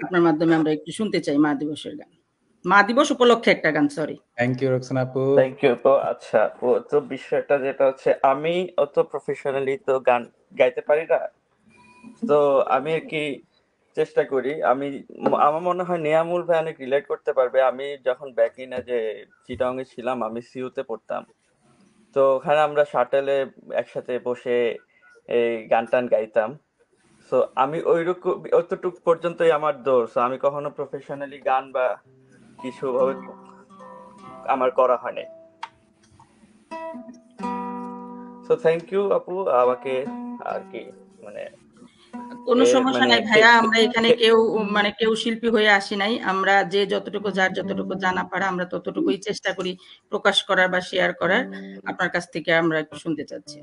আপনার মাধ্যমে আমরা একটু শুনতে চাই মা দিবসের গান, মা দিবস উপলক্ষে একটা গান। সরি। থ্যাংক ইউ রোকসানা আপু। Thank you. তো আচ্ছা, ও তো বিষয়টা যেটা হচ্ছে, আমি অত প্রফেশনালি তো গান গাইতে পারি না, তো আমি আর কি চেষ্টা করি। আমার মনে হয় নেয়ামুল ভাই অনেক রিলেট করতে পারবে। আমি যখন ব্যাক ইনে যে চিটাং এ ছিলাম, আমি সিউতে পড়তাম, তো ওখানে আমরা শাটেলে একসাথে বসে এই গান টান গাইতাম। সো আমি ওইরকম অতটুক পর্যন্তই আমার দৌড়। সো আমি কখনো প্রফেশনালি গান বা কিছু ভাবে আমার করা হয়নি। সো থ্যাংক ইউ আপু, আমাকে আর কি মানে কোনো সমস্যা নাই ভাইয়া, আমরা এখানে কেউ শিল্পী হয়ে আসি নাই। আমরা যে যতটুকু যার যতটুকু জানা পারা আমরা ততটুকুই চেষ্টা করি প্রকাশ করার বা শেয়ার করার। আপনার কাছ থেকে আমরা একটু শুনতে চাচ্ছি,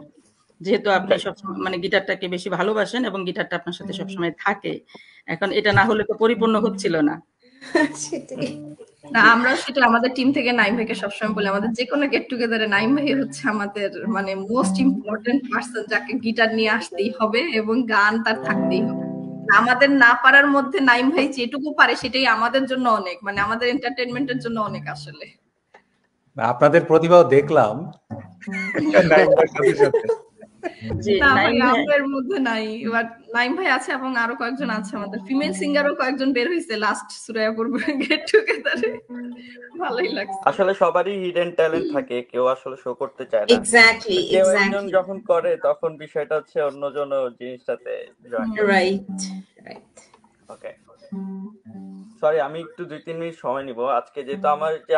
যেহেতু আপনি সবসময় গিটারটাকে বেশি ভালোবাসেন এবং গিটারটা আপনার সাথে সবসময় থাকে। এখন এটা না হলে তো পরিপূর্ণ হচ্ছিল না। না, আমরা সেটা আমাদের টিম থেকে নাইম ভাইকে সবসময় বলি, আমাদের যে কোনো গেট টুগেদারে নাইম ভাই হচ্ছে আমাদের মানে মোস্ট ইম্পর্টেন্ট পার্সন, যাকে গিটার নিয়ে আসতেই হবে এবং গান তার থাকতেই হবে। আমাদের না পারার মধ্যে নাইম ভাই যেটুকু পারে সেটাই আমাদের জন্য অনেক, মানে আমাদের এন্টারটেইনমেন্টের জন্য অনেক আসলে। আপনাদের প্রতিভাও দেখলাম নাইম ভাইয়ের সাথে সাথে। আমাদের মধ্যে নাই, বাট নাইম ভাই আছে এবং আরো কয়েকজন আছে, আমাদের ফিমেল সিঙ্গারও কয়েকজন বের হইছে লাস্ট সুরাইয়াপুর গেট টুগেদারে। ভালোই লাগছে। আসলে সবারই হিডেন ট্যালেন্ট থাকে, কেউ আসলে শো করতে চায় না। এক্স্যাক্টলি, কেউ একজন যখন করে তখন বিষয়টা হচ্ছে অন্যজন জিনিসটাতে জয়েন করে। রাইট। ওকে, সরি, আমি একটু 2-3 মিনিট সময় নিব আজকে, যেহেতু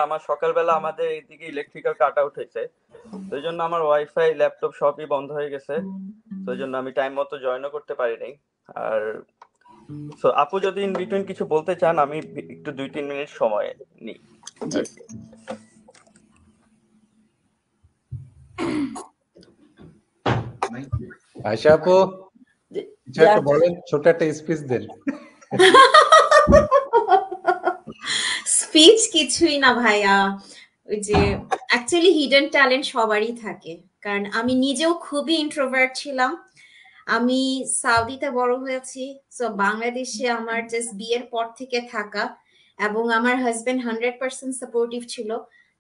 আমার সকালবেলা আমাদের এইদিকে ইলেকট্রিক্যাল কাট আউট হয়েছে, তো এই জন্য আমার ওয়াইফাই ল্যাপটপ সবই বন্ধ হয়ে গেছে, তো এই জন্য আমি টাইম মতো জয়েনও করতে পারি নাই। আর সো আপু যদি ইন বিটুইন কিছু বলতে চান, আমি একটু 2-3 মিনিট সময় নিই। আয়শা আপু কিছু একটা বলেন, ছোট একটা স্পিচ দেন। স্পিচ কিছুই না ভাইয়া, ওই যে অ্যাকচুয়ালি হিডেন ট্যালেন্ট সবারই থাকে, কারণ আমি নিজেও খুবই ইন্ট্রোভার্ট ছিলাম। আমি সাউদিতে বড় হয়েছি, সো বাংলাদেশে আমার জাস্ট বিয়ের পর থেকে থাকা, এবং আমার হাজবেন্ড 100% সাপোর্টিভ ছিল।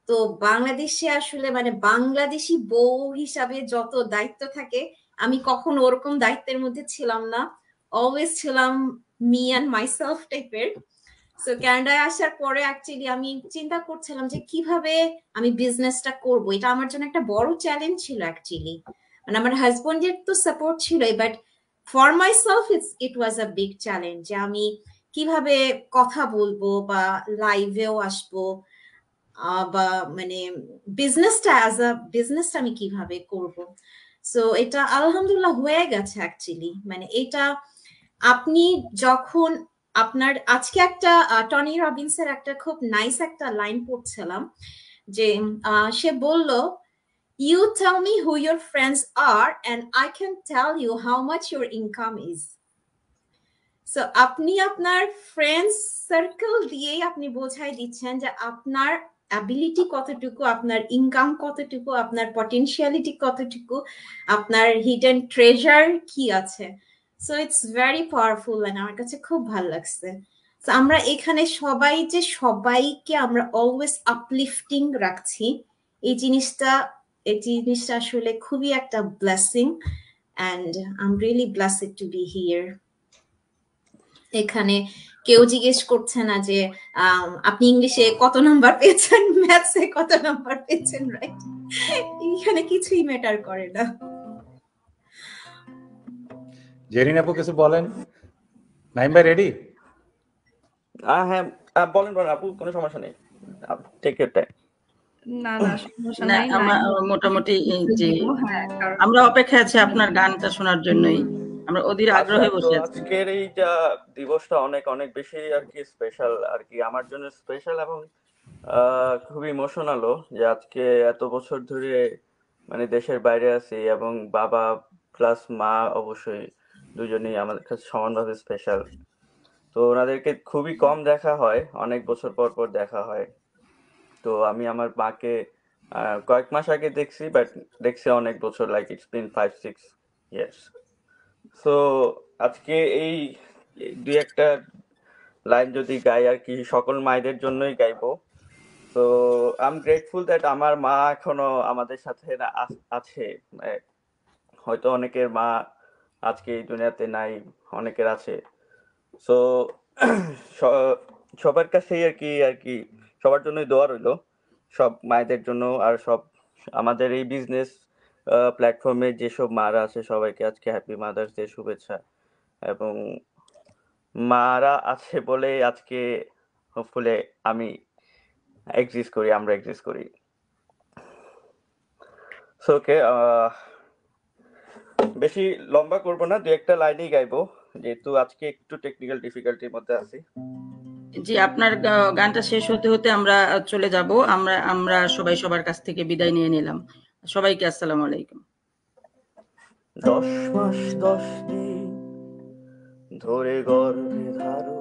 তো বাংলাদেশে আসলে মানে বাংলাদেশি বউ হিসাবে যত দায়িত্ব থাকে, আমি কখনো ওরকম দায়িত্বের মধ্যে ছিলাম না, অলওয়েজ ছিলাম মি অ্যান্ড মাইসেলফ টাইপের। সো কানাডায় আসার পরে অ্যাকচুয়ালি আমি চিন্তা করছিলাম যে কিভাবে আমি বিজনেসটা করব। এটা আমার জন্য একটা বড় চ্যালেঞ্জ ছিল অ্যাকচুয়ালি, মানে আমার হাজবেন্ডের তো সাপোর্ট ছিলই, but for myself it was a big challenge যে আমি কিভাবে কথা বলবো বা লাইভেও আসবো, বা মানে বিজনেসটা অ্যাজ আ বিজনেসটা আমি কিভাবে করব। সো এটা আলহামদুলিল্লাহ হয়ে গেছে অ্যাকচুয়ালি। মানে এটা আপনি যখন আপনার আজকে একটা টনি রবিনসের একটা খুব নাইস একটা লাইন পড়ছিলাম, যে সে বলল, "You tell me who your friends are and I can tell you how much your income is." So আপনি আপনার ফ্রেন্ডস সার্কেল দিয়েই আপনি বোঝাই দিচ্ছেন যে আপনার অ্যাবিলিটি কতটুকু, আপনার ইনকাম কতটুকু, আপনার পটেনশিয়ালিটি কতটুকু, আপনার হিডেন ট্রেজার কি আছে। So it's very powerful, and আমার কাছে খুব ভালো লাগছে। সো আমরা এখানে সবাই যে সবাইকে আমরা অলওয়েজ আপলিফটিং রাখছি, এই জিনিসটা আসলে খুবই একটা blessing, and I am really blessed to be here. এখানে কেউ জিজ্ঞেস করছে না যে আপনি ইংলিশে কত নাম্বার পেয়েছেন, ম্যাথসে কত নাম্বার পেয়েছেন, রাইট? এখানে কিছুই ম্যাটার করে না। জেরিন আপু কিছু বলেন। নাইম ভাই রেডি? হ্যাঁ, বলেন আপু, কোনো সমস্যা নেই, টেক ইউর টাইম। না সমস্যা নাই, মোটামুটি যে আমরা অপেক্ষায় আছি আপনার গানটা শোনার জন্যই। আমরা অধীর আচ্ছা, আগ্রহে তো বসে আছি। আজকের এই যা দিবসটা অনেক অনেক বেশি আর কি স্পেশাল, আর কি আমার জন্য স্পেশাল এবং খুব ইমোশনালও, যে আজকে এত বছর ধরে মানে দেশের বাইরে আছি এবং বাবা প্লাস মা অবশ্যই দুজনেই আমাদের কাছে সমানভাবে স্পেশাল। তো ওনাদেরকে খুবই কম দেখা হয়, অনেক বছর পর পর দেখা হয়। তো আমি আমার মাকে কয়েক মাস আগে দেখছি, বাট দেখছি অনেক বছর, like it's been 5-6 years. So আজকে এই দুই একটা লাইন যদি গাই আর কি, সকল মায়েদের জন্যই গাইবো। তো আই এম গ্রেটফুল দ্যাট আমার মা এখনো আমাদের সাথে আছে। হয়তো অনেকের মা আজকে এই দুনিয়াতে নাই, অনেকের আছে। সো সবার কাছেই আর কি সবার জন্যই দোয়া রইলো, সব মায়েদের জন্য। আর সব আমাদের এই বিজনেস প্ল্যাটফর্মে যেসব মারা আছে সবাইকে আজকে হ্যাপি মাদার্স ডে শুভেচ্ছা। এবং মারা আছে বলে আজকে হোপফুলি আমি আমরা এক্সিস্ট করি। সো ওকে, বেশি লম্বা করবো না, দু একটা লাইনই গাইবো, যেহেতু আজকে একটু টেকনিক্যাল ডিফিকাল্টির মধ্যে আছি। জি, আপনার গানটা শেষ হতে হতে আমরা চলে যাব। আমরা সবাই সবার কাছ থেকে বিদায় নিয়ে নিলাম। সবাইকে আসসালামু আলাইকুম। 10 মাস 10 দিন ধরে গর্ভে ধারণ,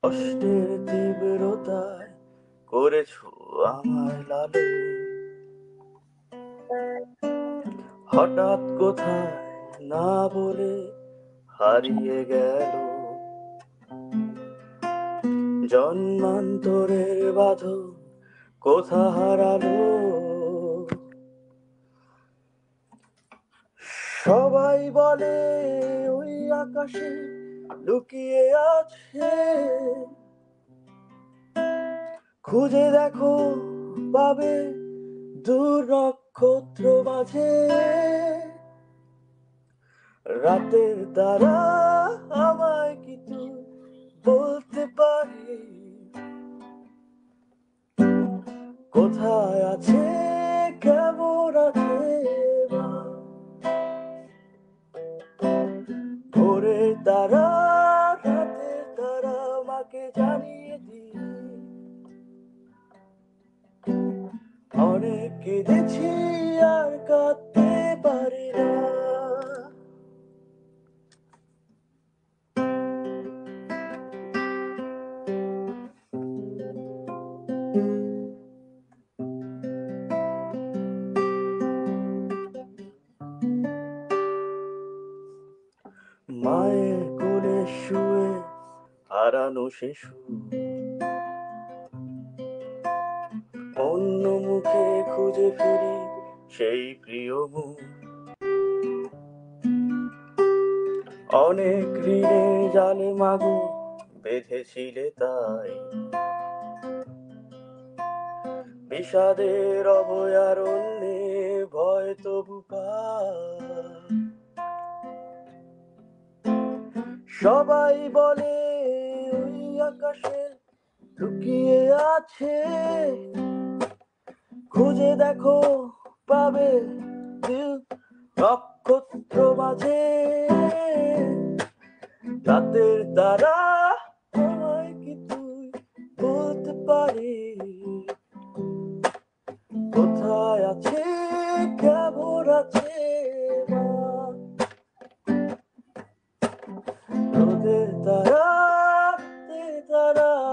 কষ্টের তীব্রতায় করেছো আমার লালন। হঠাৎ কোথায় না বলে হারিয়ে গেল, জন্মান্তরের বাঁধন কোথা হারালো। সবাই বলে ওই আকাশে লুকিয়ে আছে, খুঁজে দেখো পাবে দূর নক্ষত্র মাঝে। রাতের তারা আমায় কি তুই বলতে পারি, কোথায় আছে কেমন আছে মা। ভোরের তারা রাতের তারা মাকে জানিয়ে দি, অনেক কেঁদেছি আর কাঁদতে পারি না। মায়ের কোলে শুয়ে হারানো শিশু, অন্য মুখে খুঁজে ফিরি সেই প্রিয় মুখ। অনেক ঋণের জালে মাগো বেঁধেছিলে তাই, বিষাদের অভয়ারণ্যে ভয় তবু পাই। সবাই বলে ওই আকাশে লুকিয়ে আছে, খুঁজে দেখো পাবে নক্ষত্র মাঝে। রাতের তারা আমায় কি তুই বলতে পারি, কোথায় আছে কেমন আছে মা। রোদের তারা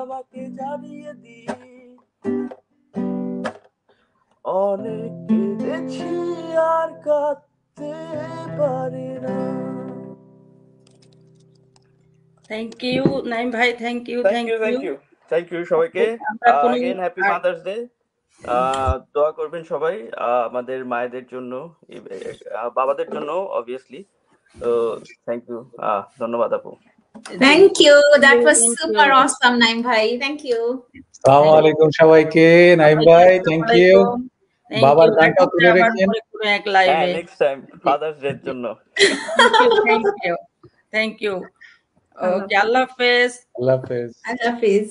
আমাকে জানিয়ে দি, অনেক কেঁদেছি আর কাঁদতে পারি না। থ্যাংক ইউ নাইম ভাই, থ্যাংক ইউ সবাইকে। আমরা কোনো अगेन হ্যাপি মাদার্স ডে। দোয়া করবেন সবাই আমাদের মায়েদের জন্য, বাবাদের জন্য অবভিয়াসলি। তো থ্যাংক ইউ, ধন্যবাদ আপু। Thank you. That was Thank super you. awesome, Naim bhai. Thank you. আসসালামু আলাইকুম সবাইকে। নাইম ভাই থ্যাংক ইউ। বাবার গানটাও তুলে রেখেন। এক লাইভে নেক্সট টাইম ফাদার্স ডে এর জন্য। Thank you. ওকে, আল্লাহ হাফেজ। আল্লাহ হাফেজ। Allah Hafiz.